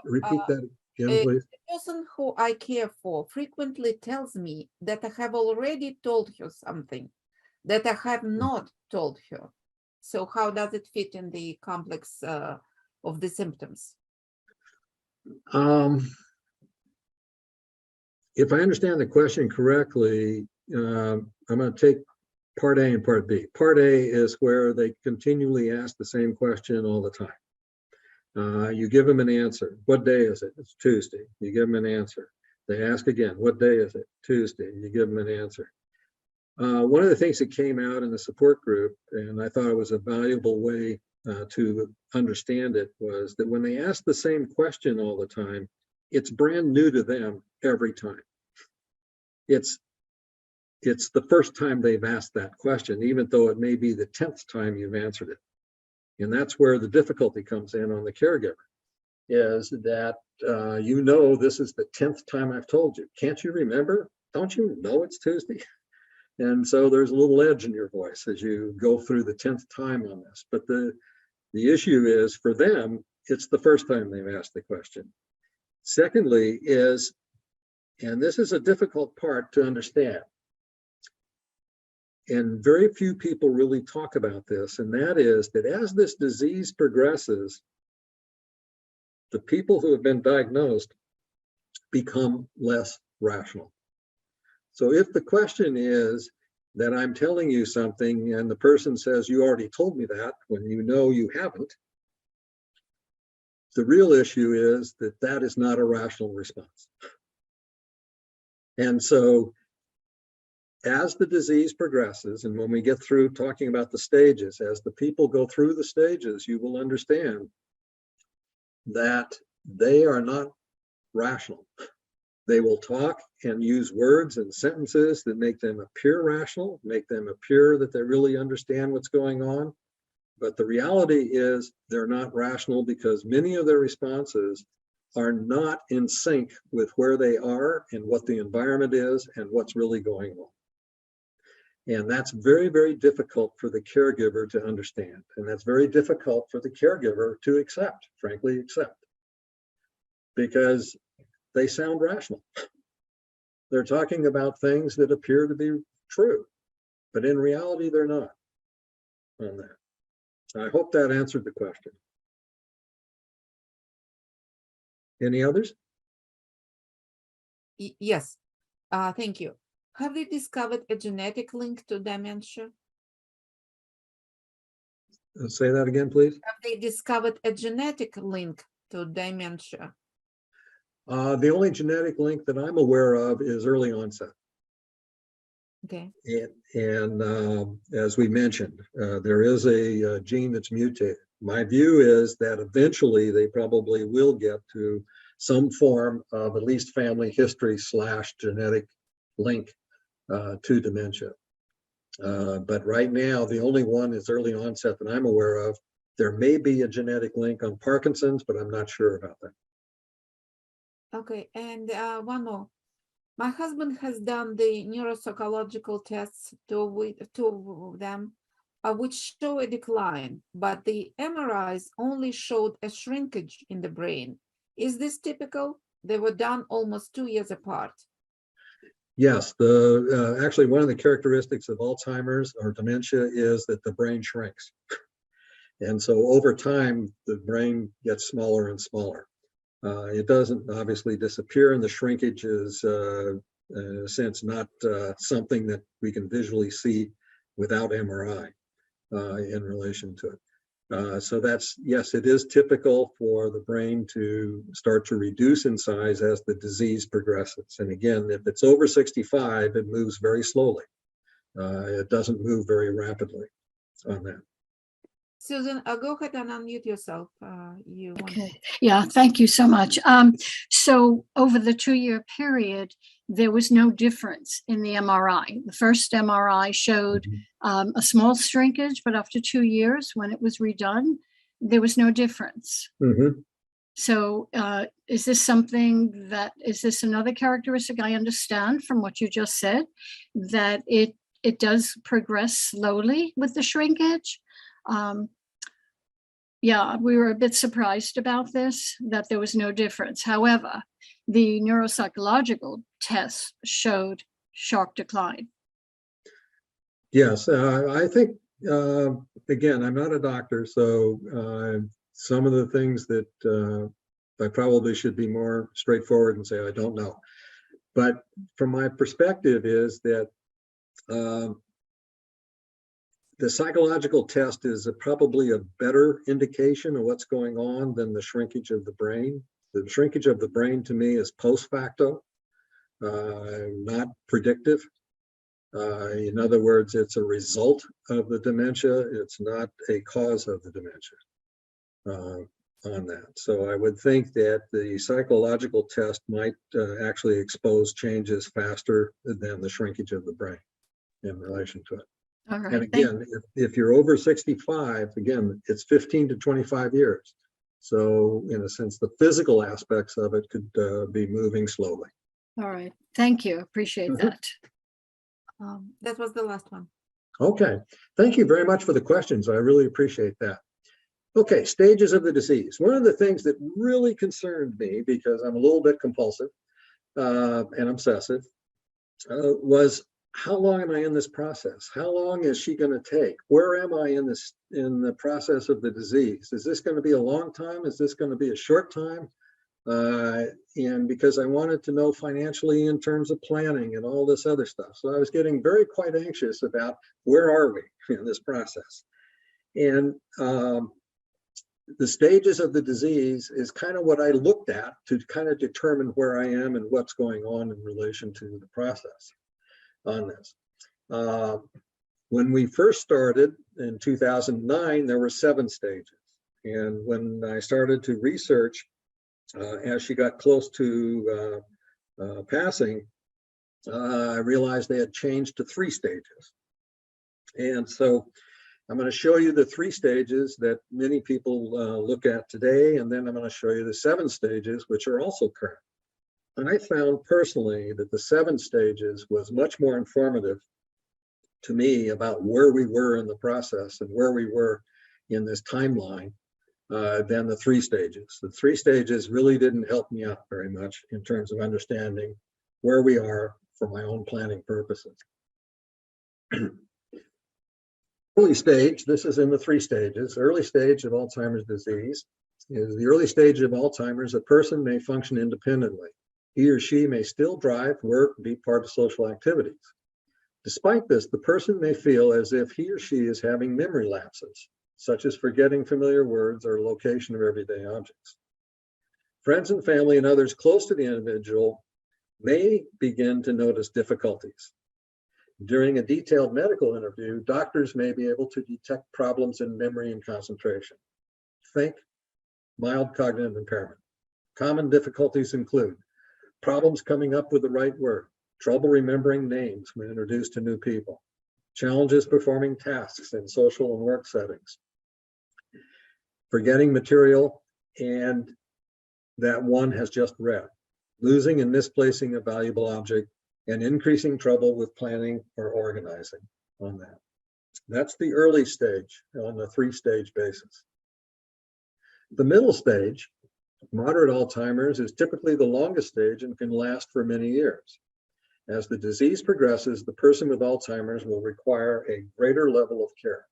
Repeat that again, please? The person who I care for frequently tells me that I have already told her something that I have not told her. So how does it fit in the complex of the symptoms? If I understand the question correctly, I'm going to take part A and part B. Part A is where they continually ask the same question all the time. You give them an answer. What day is it? It's Tuesday. You give them an answer. They ask again, what day is it? Tuesday. You give them an answer. One of the things that came out in the support group, and I thought it was a valuable way to understand it, was that when they ask the same question all the time, it's brand new to them every time. It's the first time they've asked that question, even though it may be the 10th time you've answered it. And that's where the difficulty comes in on the caregiver, is that you know this is the 10th time I've told you. Can't you remember? Don't you know it's Tuesday? And so there's a little edge in your voice as you go through the 10th time on this. But the issue is, for them, it's the first time they've asked the question. Secondly is, and this is a difficult part to understand, and very few people really talk about this, and that is that as this disease progresses, the people who have been diagnosed become less rational. So if the question is, that I'm telling you something and the person says, you already told me that, when you know you haven't. The real issue is that that is not a rational response. And so as the disease progresses, and when we get through talking about the stages, as the people go through the stages, you will understand that they are not rational. They will talk and use words and sentences that make them appear rational, make them appear that they really understand what's going on. But the reality is they're not rational because many of their responses are not in sync with where they are and what the environment is and what's really going on. And that's very, very difficult for the caregiver to understand. And that's very difficult for the caregiver to accept, frankly, accept. Because they sound rational. They're talking about things that appear to be true, but in reality, they're not on that. I hope that answered the question. Any others? Yes, thank you. Have they discovered a genetic link to dementia? Say that again, please. Have they discovered a genetic link to dementia? The only genetic link that I'm aware of is early onset. Okay. And as we mentioned, there is a gene that's mutated. My view is that eventually they probably will get to some form of at least family history / genetic link to dementia. But right now, the only one is early onset that I'm aware of. There may be a genetic link on Parkinson's, but I'm not sure about that. Okay, and one more. My husband has done the neuropsychological tests, two of them, which show a decline, but the MRIs only showed a shrinkage in the brain. Is this typical? They were done almost 2 years apart. Yes, actually one of the characteristics of Alzheimer's or dementia is that the brain shrinks. And so over time, the brain gets smaller and smaller. It doesn't obviously disappear, and the shrinkage is, in a sense, not something that we can visually see without MRI in relation to it. So that's, yes, it is typical for the brain to start to reduce in size as the disease progresses. And again, if it's over 65, it moves very slowly. It doesn't move very rapidly on that. Susan, go ahead and unmute yourself. Okay. Yeah, thank you so much. So over the 2-year period, there was no difference in the MRI. The first MRI showed a small shrinkage, but after 2 years, when it was redone, there was no difference. So is this something that, is this another characteristic I understand from what you just said, that it does progress slowly with the shrinkage? Yeah, we were a bit surprised about this, that there was no difference. However, the neuropsychological tests showed sharp decline. Yes, I think, again, I'm not a doctor, so some of the things that I probably should be more straightforward and say, I don't know. But from my perspective is that the psychological test is probably a better indication of what's going on than the shrinkage of the brain. The shrinkage of the brain to me is post facto, not predictive. In other words, it's a result of the dementia. It's not a cause of the dementia on that. So I would think that the psychological test might actually expose changes faster than the shrinkage of the brain in relation to it. All right. And again, if you're over 65, again, it's 15 to 25 years. So in a sense, the physical aspects of it could be moving slowly. All right. Thank you. Appreciate that. That was the last one. Okay. Thank you very much for the questions. I really appreciate that. Okay, stages of the disease. One of the things that really concerned me, because I'm a little bit compulsive and obsessive, was how long am I in this process? How long is she going to take? Where am I in the process of the disease? Is this going to be a long time? Is this going to be a short time? And because I wanted to know financially in terms of planning and all this other stuff. So I was getting quite anxious about where are we in this process. And the stages of the disease is kind of what I looked at to kind of determine where I am and what's going on in relation to the process on this. When we first started in 2009, there were 7 stages. And when I started to research, as she got close to passing, I realized they had changed to 3 stages. And so I'm going to show you the 3 stages that many people look at today, and then I'm going to show you the 7 stages, which are also current. And I found personally that the 7 stages was much more informative to me about where we were in the process and where we were in this timeline than the 3 stages. The 3 stages really didn't help me out very much in terms of understanding where we are for my own planning purposes. Early stage, this is in the 3 stages. Early stage of Alzheimer's disease is the early stage of Alzheimer's. A person may function independently. He or she may still drive, work, be part of social activities. Despite this, the person may feel as if he or she is having memory lapses, such as forgetting familiar words or location of everyday objects. Friends and family and others close to the individual may begin to notice difficulties. During a detailed medical interview, doctors may be able to detect problems in memory and concentration. Think mild cognitive impairment. Common difficulties include problems coming up with the right word, trouble remembering names when introduced to new people, challenges performing tasks in social and work settings, forgetting material and that one has just read, losing and misplacing a valuable object, and increasing trouble with planning or organizing on that. That's the early stage on the 3-stage basis. The middle stage, moderate Alzheimer's, is typically the longest stage and can last for many years. As the disease progresses, the person with Alzheimer's will require a greater level of care.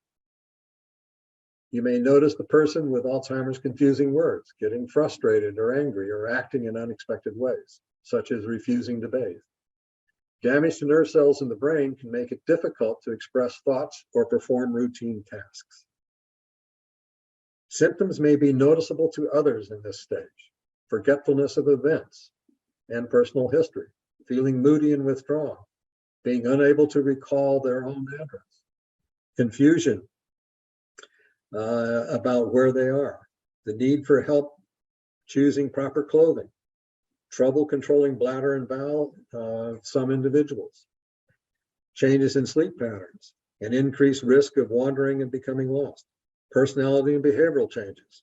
You may notice the person with Alzheimer's confusing words, getting frustrated or angry, or acting in unexpected ways, such as refusing to bathe. Damage to nerve cells in the brain can make it difficult to express thoughts or perform routine tasks. Symptoms may be noticeable to others in this stage: forgetfulness of events and personal history, feeling moody and withdrawn, being unable to recall their own address, confusion about where they are, the need for help choosing proper clothing, trouble controlling bladder and bowel, some individuals, changes in sleep patterns, an increased risk of wandering and becoming lost, personality and behavioral changes.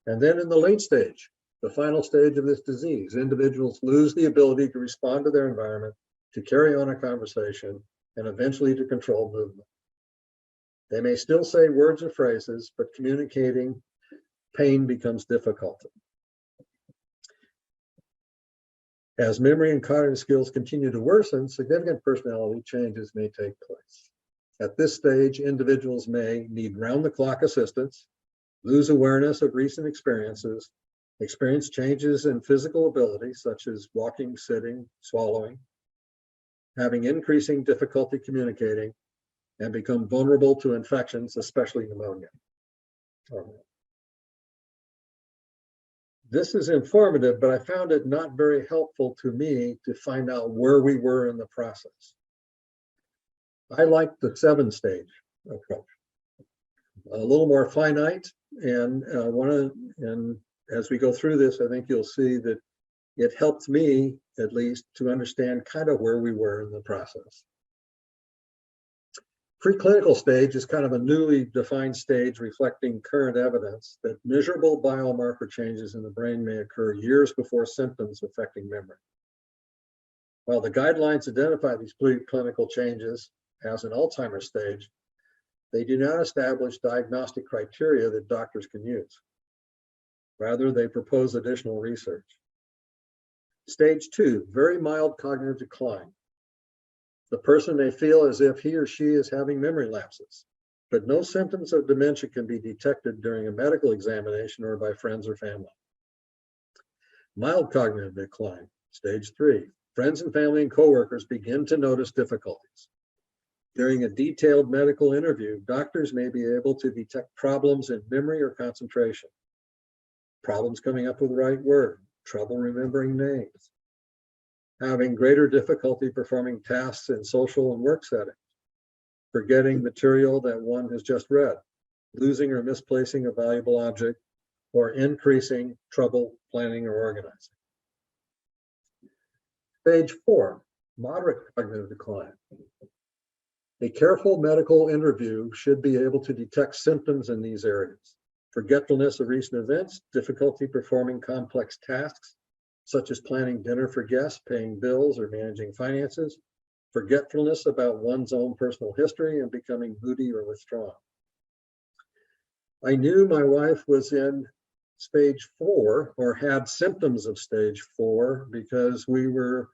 And then in the late stage, the final stage of this disease, individuals lose the ability to respond to their environment, to carry on a conversation, and eventually to control movement. They may still say words or phrases, but communicating pain becomes difficult. As memory and cognitive skills continue to worsen, significant personality changes may take place. At this stage, individuals may need round-the-clock assistance, lose awareness of recent experiences, experience changes in physical abilities such as walking, sitting, swallowing, having increasing difficulty communicating, and become vulnerable to infections, especially pneumonia. This is informative, but I found it not very helpful to me to find out where we were in the process. I like the 7-stage approach, a little more finite, and as we go through this, I think you'll see that it helped me, at least, to understand kind of where we were in the process. Preclinical stage is kind of a newly defined stage reflecting current evidence that measurable biomarker changes in the brain may occur years before symptoms affecting memory. While the guidelines identify these preclinical changes as an Alzheimer's stage, they do not establish diagnostic criteria that doctors can use. Rather, they propose additional research. Stage 2, very mild cognitive decline. The person may feel as if he or she is having memory lapses, but no symptoms of dementia can be detected during a medical examination or by friends or family. Mild cognitive decline, stage 3. Friends and family and coworkers begin to notice difficulties. During a detailed medical interview, doctors may be able to detect problems in memory or concentration, problems coming up with the right word, trouble remembering names, having greater difficulty performing tasks in social and work settings, forgetting material that one has just read, losing or misplacing a valuable object, or increasing trouble planning or organizing. Stage 4, moderate cognitive decline. A careful medical interview should be able to detect symptoms in these areas: forgetfulness of recent events, difficulty performing complex tasks, such as planning dinner for guests, paying bills, or managing finances, forgetfulness about one's own personal history, and becoming moody or withdrawn. I knew my wife was in stage 4 or had symptoms of stage 4 because we were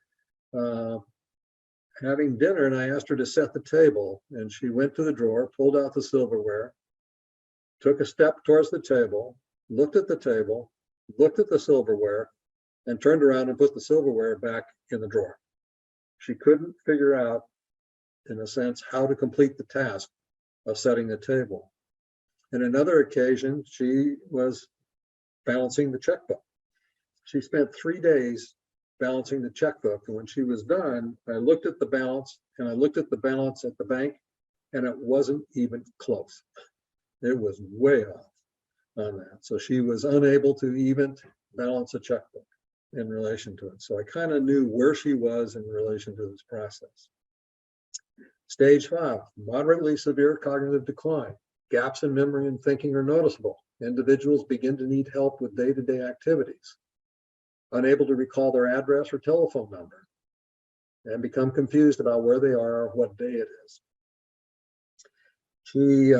having dinner and I asked her to set the table, and she went to the drawer, pulled out the silverware, took a step towards the table, looked at the silverware, and turned around and put the silverware back in the drawer. She couldn't figure out, in a sense, how to complete the task of setting the table. In another occasion, she was balancing the checkbook. She spent 3 days balancing the checkbook, and when she was done, I looked at the balance, and I looked at the balance at the bank, and it wasn't even close. It was way off on that. So she was unable to even balance a checkbook in relation to it. So I kind of knew where she was in relation to this process. Stage 5, moderately severe cognitive decline. Gaps in memory and thinking are noticeable. Individuals begin to need help with day-to-day activities, unable to recall their address or telephone number, and become confused about where they are or what day it is. She,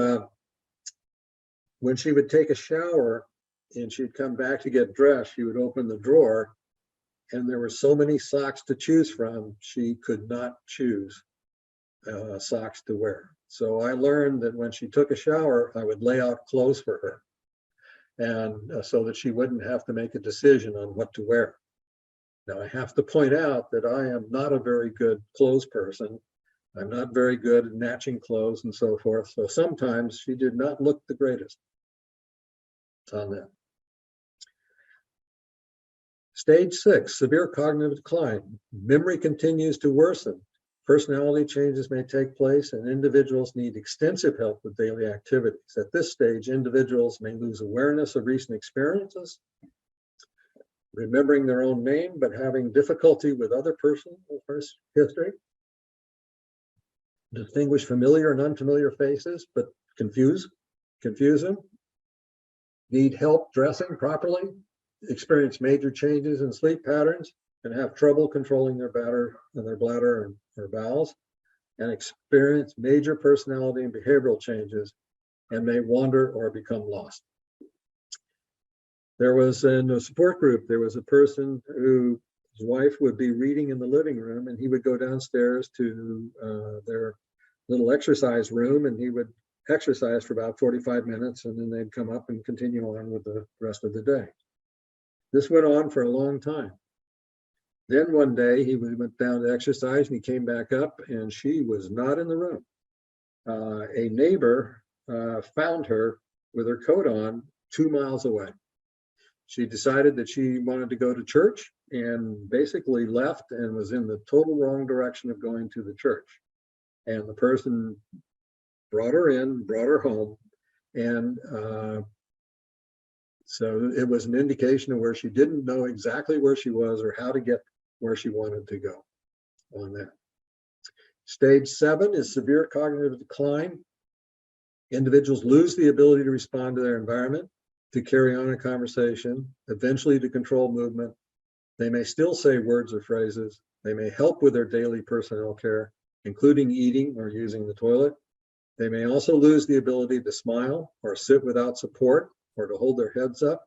when she would take a shower and she'd come back to get dressed, she would open the drawer, and there were so many socks to choose from, she could not choose socks to wear. So I learned that when she took a shower, I would lay out clothes for her, and so that she wouldn't have to make a decision on what to wear. Now, I have to point out that I am not a very good clothes person. I'm not very good at matching clothes and so forth. So sometimes she did not look the greatest on that. Stage 6, severe cognitive decline. Memory continues to worsen. Personality changes may take place, and individuals need extensive help with daily activities. At this stage, individuals may lose awareness of recent experiences, remembering their own name, but having difficulty with other personal history, distinguish familiar and unfamiliar faces, but confuse them, need help dressing properly, experience major changes in sleep patterns, and have trouble controlling their bladder or bowels, and experience major personality and behavioral changes, and may wander or become lost. There was in a support group, there was a person whose wife would be reading in the living room, and he would go downstairs to their little exercise room, and he would exercise for about 45 minutes, and then they'd come up and continue on with the rest of the day. This went on for a long time. Then one day he went down to exercise and he came back up and she was not in the room. A neighbor found her with her coat on 2 miles away. She decided that she wanted to go to church and basically left and was in the total wrong direction of going to the church. And the person brought her in, brought her home, and so it was an indication of where she didn't know exactly where she was or how to get where she wanted to go on that. Stage 7 is severe cognitive decline. Individuals lose the ability to respond to their environment, to carry on a conversation, eventually to control movement. They may still say words or phrases. They may help with their daily personal care, including eating or using the toilet. They may also lose the ability to smile or sit without support or to hold their heads up,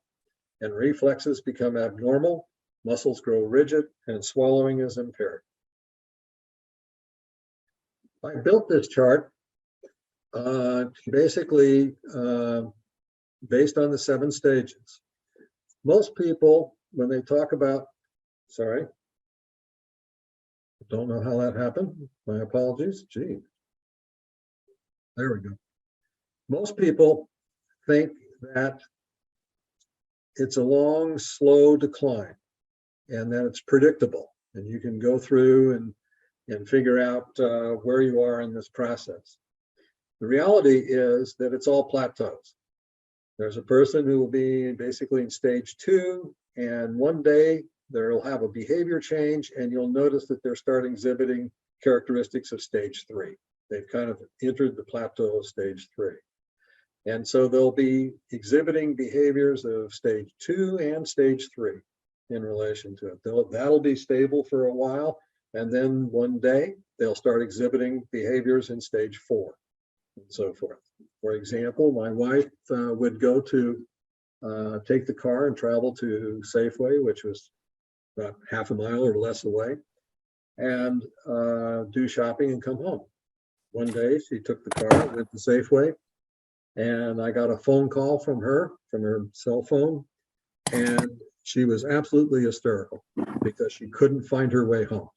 and reflexes become abnormal, muscles grow rigid, and swallowing is impaired. I built this chart Basically, based on the 7 stages. Most people, when they talk about, sorry, don't know how that happened. My apologies. Gee, there we go. Most people think that it's a long, slow decline and that it's predictable. And you can go through and figure out where you are in this process. The reality is that it's all plateaus. There's a person who will be basically in stage 2, and one day they'll have a behavior change, and you'll notice that they're starting exhibiting characteristics of stage 3. They've kind of entered the plateau of stage 3. And so they'll be exhibiting behaviors of stage 2 and stage 3 in relation to it. That'll be stable for a while, and then one day they'll start exhibiting behaviors in stage 4 and so forth. For example, my wife would go to take the car and travel to Safeway, which was about half a mile or less away, and do shopping and come home. One day she took the car, went to Safeway, and I got a phone call from her cell phone, and she was absolutely hysterical because she couldn't find her way home.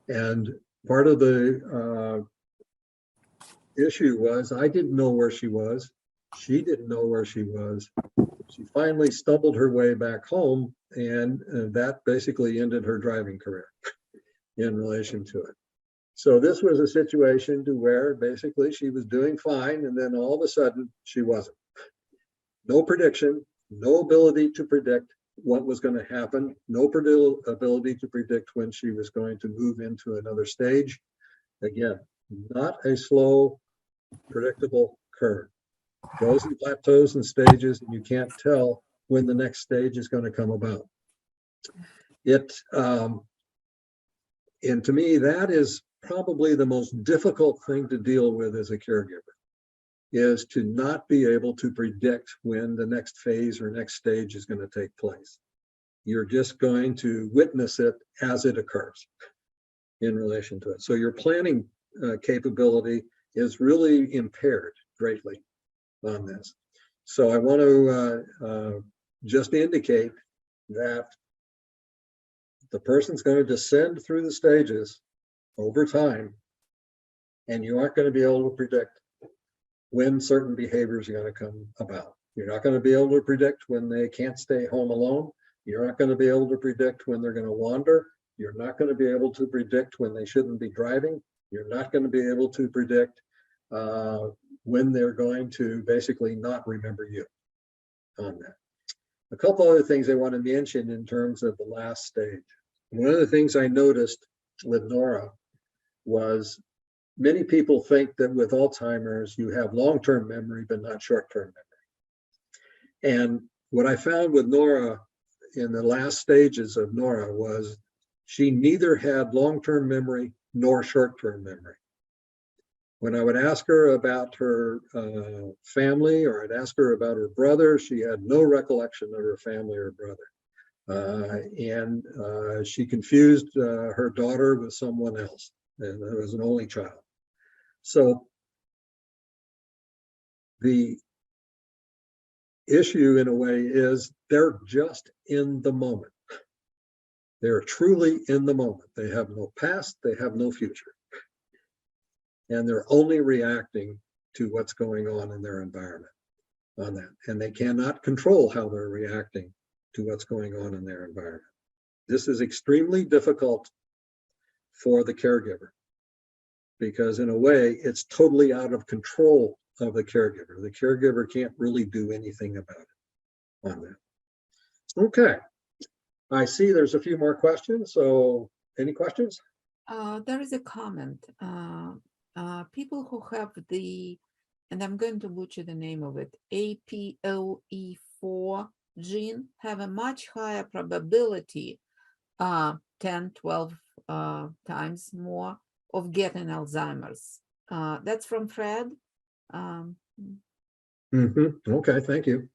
And part of the issue was I didn't know where she was. She didn't know where she was. She finally stumbled her way back home, and that basically ended her driving career in relation to it. So this was a situation to where basically she was doing fine, and then all of a sudden she wasn't. No prediction, no ability to predict what was going to happen, no ability to predict when she was going to move into another stage. Again, not a slow, predictable curve. Goes in plateaus and stages, and you can't tell when the next stage is going to come about. And to me, that is probably the most difficult thing to deal with as a caregiver, is to not be able to predict when the next phase or next stage is going to take place. You're just going to witness it as it occurs in relation to it. So your planning capability is really impaired greatly on this. So I want to just indicate that the person's going to descend through the stages over time, and you aren't going to be able to predict when certain behaviors are going to come about. You're not going to be able to predict when they can't stay home alone. You're not going to be able to predict when they're going to wander. You're not going to be able to predict when they shouldn't be driving. You're not going to be able to predict when they're going to basically not remember you on that. A couple other things I want to mention in terms of the last stage. One of the things I noticed with Nora was many people think that with Alzheimer's, you have long-term memory, but not short-term memory. And what I found with Nora in the last stages of Nora was she neither had long-term memory nor short-term memory. When I would ask her about her family, or I'd ask her about her brother, she had no recollection of her family or brother. And she confused her daughter with someone else, and it was an only child. So the issue in a way is they're just in the moment. They're truly in the moment. They have no past, they have no future. And they're only reacting to what's going on in their environment on that. And they cannot control how they're reacting to what's going on in their environment. This is extremely difficult for the caregiver, because in a way, it's totally out of control of the caregiver. The caregiver can't really do anything about it on that. Okay, I see there's a few more questions. So any questions? There is a comment. People who have the, and I'm going to butcher the name of it, APOE4 gene have a much higher probability, 10, 12 times more, of getting Alzheimer's. That's from Fred. Okay, thank you.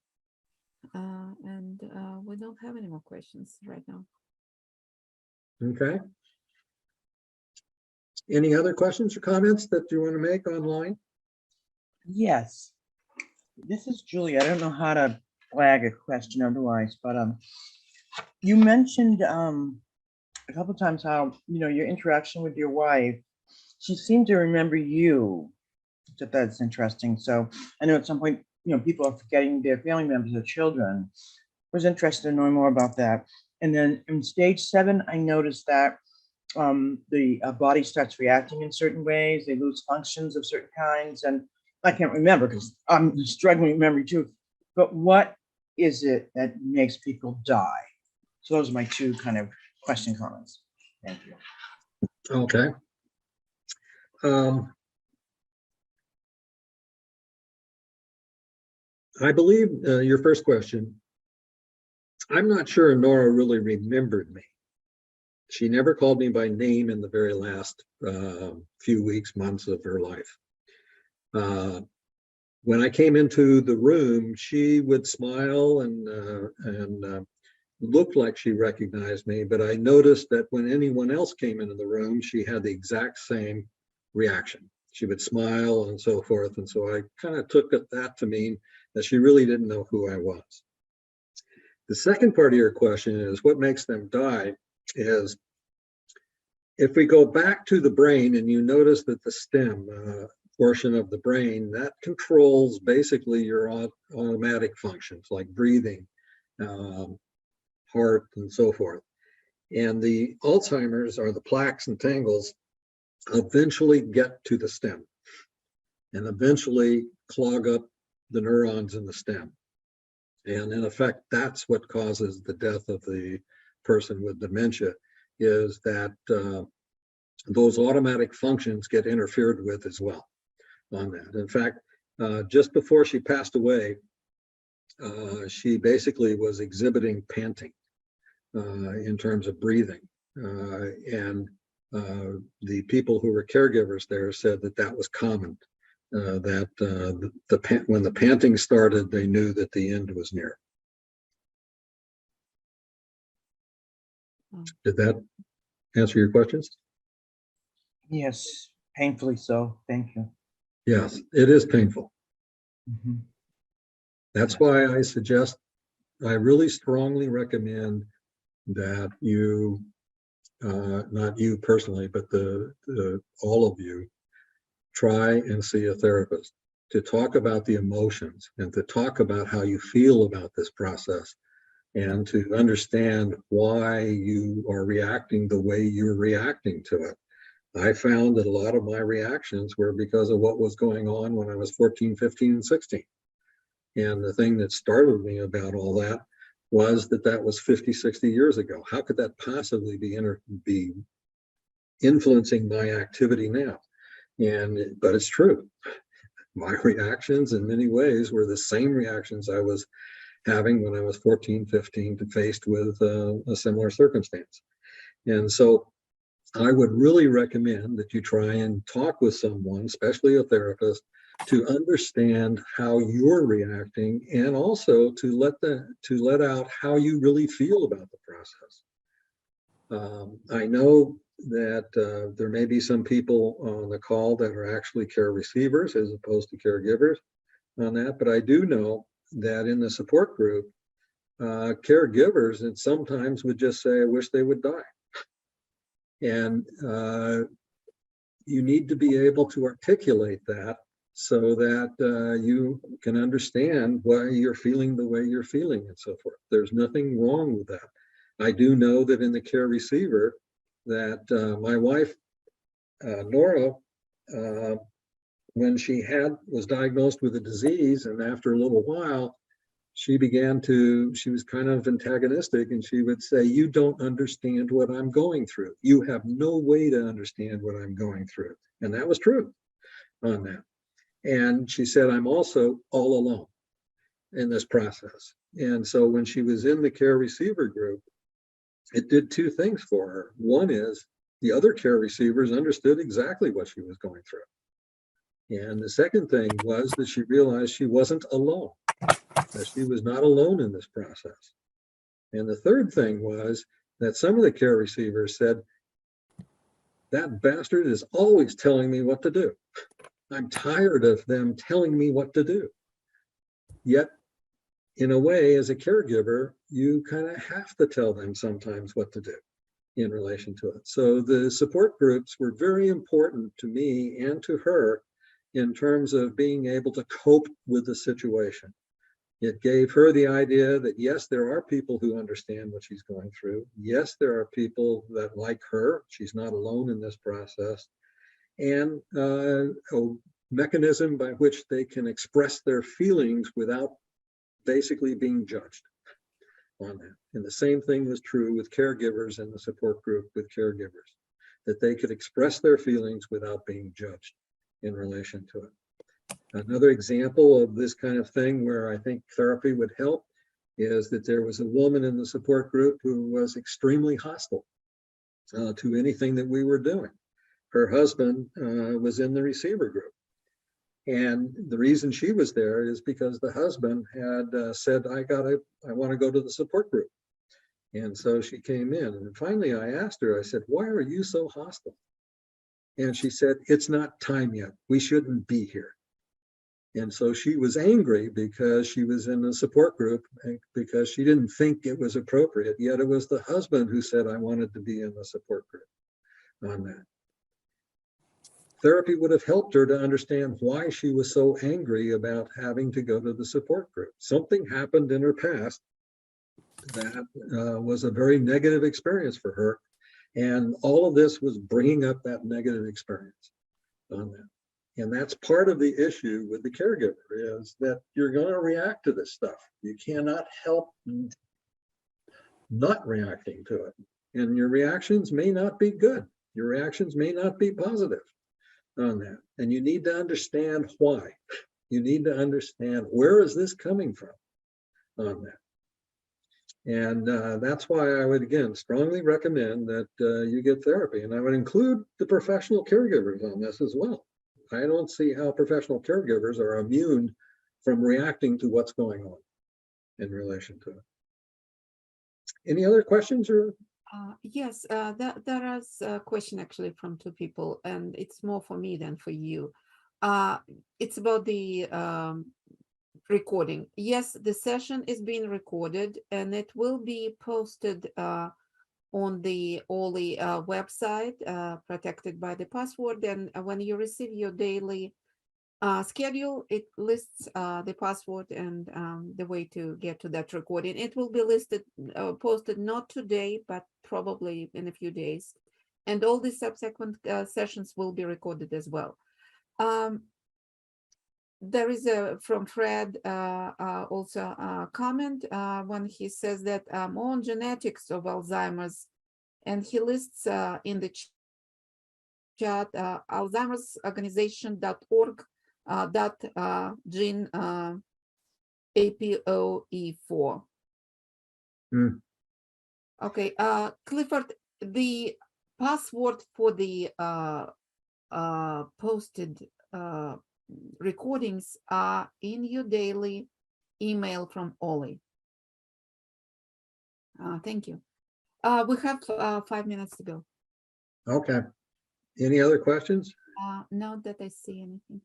And we don't have any more questions right now. Okay. Any other questions or comments that you want to make online? Yes, this is Julie. I don't know how to flag a question otherwise, but you mentioned a couple times how, you know, your interaction with your wife, she seemed to remember you. So that's interesting. So I know at some point, you know, people are forgetting their family members or children. I was interested in knowing more about that. And then in stage 7, I noticed that the body starts reacting in certain ways. They lose functions of certain kinds. And I can't remember because I'm struggling with memory too. But what is it that makes people die? So those are my 2 kind of question comments. Thank you. Okay. I believe your first question, I'm not sure Nora really remembered me. She never called me by name in the very last few weeks, months of her life. When I came into the room, she would smile and looked like she recognized me, but I noticed that when anyone else came into the room, she had the exact same reaction. She would smile and so forth. And so I kind of took that to mean that she really didn't know who I was. The second part of your question is what makes them die is if we go back to the brain and you notice that the stem portion of the brain, that controls basically your automatic functions like breathing, heart, and so forth. And the Alzheimer's or the plaques and tangles eventually get to the stem and eventually clog up the neurons in the stem. And in effect, that's what causes the death of the person with dementia, is that those automatic functions get interfered with as well on that. In fact, just before she passed away, she basically was exhibiting panting in terms of breathing. And the people who were caregivers there said that that was common, that when the panting started, they knew that the end was near. Did that answer your questions? Yes, painfully so. Thank you. Yes, it is painful. Mhm. That's why I suggest, I really strongly recommend that you, not you personally, but all of you, try and see a therapist to talk about the emotions and to talk about how you feel about this process and to understand why you are reacting the way you're reacting to it. I found that a lot of my reactions were because of what was going on when I was 14, 15, and 16. And the thing that startled me about all that was that that was 50, 60 years ago. How could that possibly be influencing my activity now? But it's true. My reactions in many ways were the same reactions I was having when I was 14, 15, faced with a similar circumstance. And so I would really recommend that you try and talk with someone, especially a therapist, to understand how you're reacting and also to let out how you really feel about the process. I know that there may be some people on the call that are actually care receivers as opposed to caregivers on that, but I do know that in the support group, caregivers and sometimes would just say, I wish they would die. And you need to be able to articulate that so that you can understand why you're feeling the way you're feeling and so forth. There's nothing wrong with that. I do know that in the care receiver that my wife, Nora, when she was diagnosed with a disease, and after a little while, she was kind of antagonistic, and she would say, you don't understand what I'm going through. You have no way to understand what I'm going through. And that was true on that. And she said, I'm also all alone in this process. And so when she was in the care receiver group, it did 2 things for her. One is the other care receivers understood exactly what she was going through. And the second thing was that she realized she wasn't alone, that she was not alone in this process. And the third thing was that some of the care receivers said, that bastard is always telling me what to do. I'm tired of them telling me what to do. Yet, in a way, as a caregiver, you kind of have to tell them sometimes what to do in relation to it. So the support groups were very important to me and to her in terms of being able to cope with the situation. It gave her the idea that, yes, there are people who understand what she's going through. Yes, there are people that like her. She's not alone in this process. And a mechanism by which they can express their feelings without basically being judged on that. And the same thing was true with caregivers and the support group with caregivers, that they could express their feelings without being judged in relation to it. Another example of this kind of thing where I think therapy would help is that there was a woman in the support group who was extremely hostile to anything that we were doing. Her husband was in the receiver group. And the reason she was there is because the husband had said, I want to go to the support group. And so she came in. And finally I asked her, I said, why are you so hostile? And she said, it's not time yet. We shouldn't be here. And so she was angry because she was in a support group because she didn't think it was appropriate. Yet it was the husband who said, I wanted to be in the support group on that. Therapy would have helped her to understand why she was so angry about having to go to the support group. Something happened in her past that was a very negative experience for her. And all of this was bringing up that negative experience on that. And that's part of the issue with the caregiver is that you're going to react to this stuff. You cannot help not reacting to it. And your reactions may not be good. Your reactions may not be positive on that. And you need to understand why. You need to understand where is this coming from on that. And that's why I would, again, strongly recommend that you get therapy. And I would include the professional caregivers on this as well. I don't see how professional caregivers are immune from reacting to what's going on in relation to it. Any other questions? Or Yes, there is a question actually from two people, and it's more for me than for you. It's about the recording. Yes, the session is being recorded, and it will be posted on the OLI website, protected by the password. And when you receive your daily schedule, it lists the password and the way to get to that recording. It will be listed, posted not today, but probably in a few days. And all the subsequent sessions will be recorded as well. There is from Fred also a comment when he says that more on genetics of Alzheimer's, and he lists in the chat Alzheimer's organization.org gene APOE4. Okay, Clifford, the password for the posted recordings are in your daily email from Ollie. Thank you. We have 5 minutes to go. okay. Any other questions? Not that I see anything.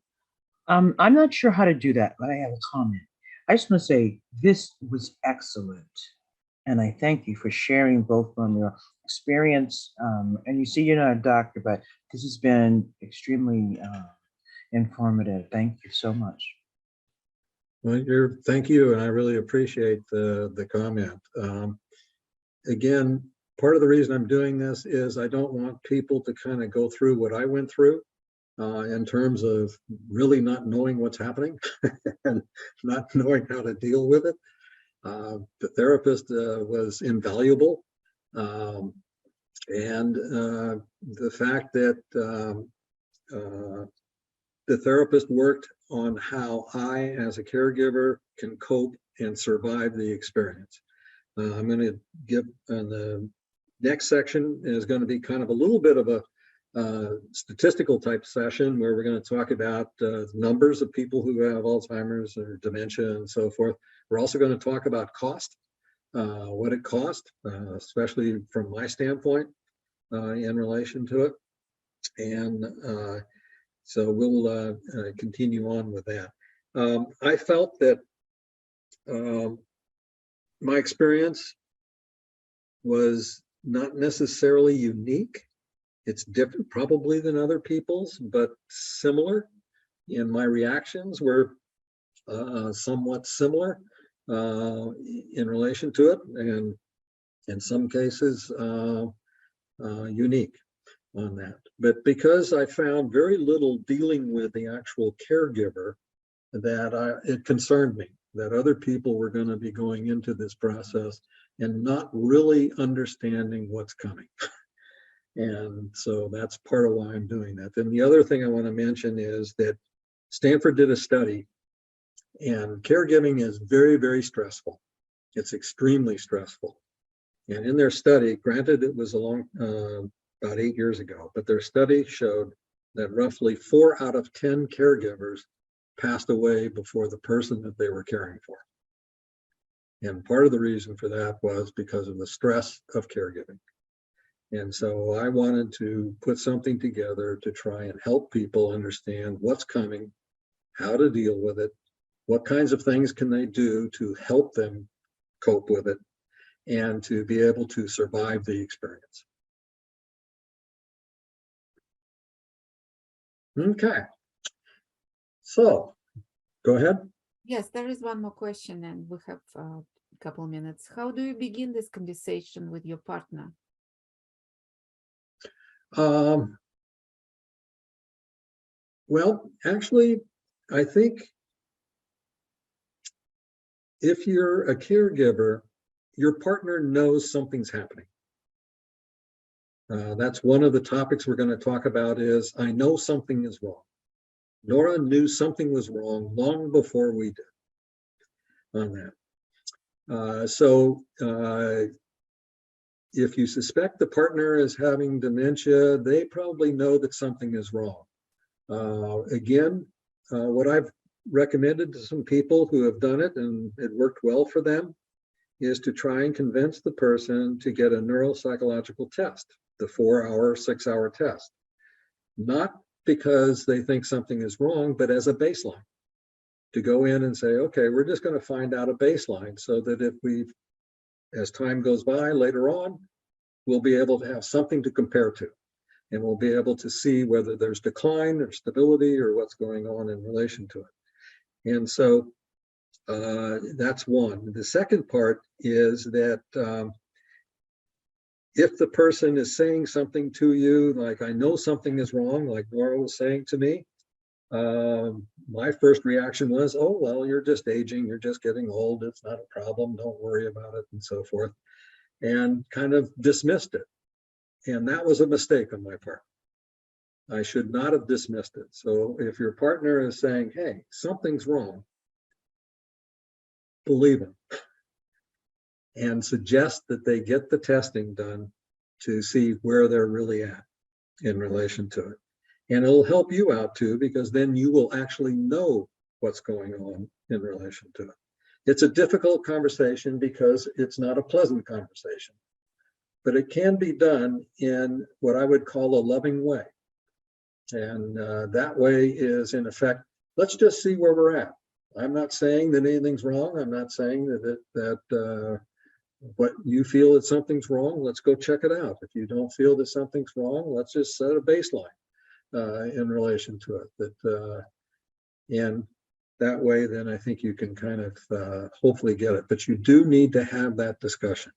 I'm not sure how to do that, but I have a comment. I just want to say this was excellent. And I thank you for sharing both from your experience. And you see, you're not a doctor, but this has been extremely informative. Thank you so much. Well, thank you, and I really appreciate the comment. Again, part of the reason I'm doing this is I don't want people to kind of go through what I went through in terms of really not knowing what's happening and not knowing how to deal with it. The therapist was invaluable, and the fact that the therapist worked on how I, as a caregiver, can cope and survive the experience. I'm going to give, the next section is going to be kind of a little bit of a statistical type session where we're going to talk about numbers of people who have Alzheimer's or dementia and so forth. We're also going to talk about cost, what it costs, especially from my standpoint in relation to it. And So we'll continue on with that. I felt that my experience was not necessarily unique. It's different probably than other people's, but similar. And my reactions were somewhat similar in relation to it, and in some cases unique on that. But because I found very little dealing with the actual caregiver, that it concerned me that other people were going to be going into this process and not really understanding what's coming. And so that's part of why I'm doing that. Then the other thing I want to mention is that Stanford did a study, and caregiving is very, very stressful. It's extremely stressful. And in their study, granted it was about 8 years ago, but their study showed that roughly 4 out of 10 caregivers passed away before the person that they were caring for. And part of the reason for that was because of the stress of caregiving. And so I wanted to put something together to try and help people understand what's coming, how to deal with it, what kinds of things can they do to help them cope with it, and to be able to survive the experience. Okay. So, go ahead. Yes, there is one more question, and we have a couple minutes. How do you begin this conversation with your partner? Well, actually, I think if you're a caregiver, your partner knows something's happening. That's one of the topics we're going to talk about is, I know something is wrong. Nora knew something was wrong long before we did on that. If you suspect the partner is having dementia, they probably know that something is wrong. Again, what I've recommended to some people who have done it and it worked well for them is to try and convince the person to get a neuropsychological test, the 4-hour, 6-hour test. Not because they think something is wrong, but as a baseline. To go in and say, okay, we're just going to find out a baseline so that if as time goes by later on, we'll be able to have something to compare to. And we'll be able to see whether there's decline or stability or what's going on in relation to it. And so that's one. The second part is that if the person is saying something to you, like, I know something is wrong, like Nora was saying to me, my first reaction was, oh, well, you're just aging, you're just getting old, it's not a problem, don't worry about it, and so forth, and kind of dismissed it. And that was a mistake on my part. I should not have dismissed it. So if your partner is saying, hey, something's wrong, believe him and suggest that they get the testing done to see where they're really at in relation to it. And it'll help you out too, because then you will actually know what's going on in relation to it. It's a difficult conversation because it's not a pleasant conversation, but it can be done in what I would call a loving way. And that way is, in effect, let's just see where we're at. I'm not saying that anything's wrong. I'm not saying that what you feel that something's wrong, let's go check it out. If you don't feel that something's wrong, let's just set a baseline in relation to it. And that way, then I think you can kind of hopefully get it. But you do need to have that discussion.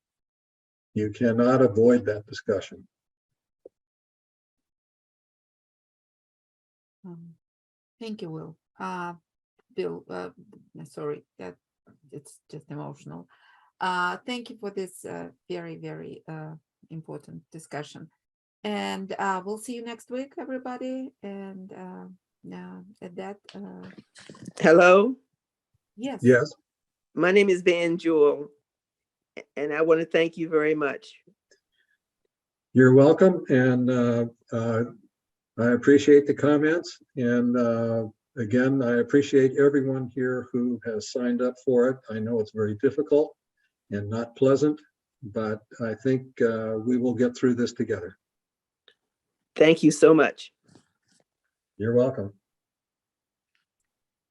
You cannot avoid that discussion. Thank you, Will. Bill, sorry, that it's just emotional. Thank you for this very, very important discussion. And we'll see you next week, everybody. And at that. Hello, Yes. Yes. my name is Van Jewel, and I want to thank you very much. You're welcome. And I appreciate the comments. And again, I appreciate everyone here who has signed up for it. I know it's very difficult and not pleasant, but I think we will get through this together. Thank you so much. You're welcome.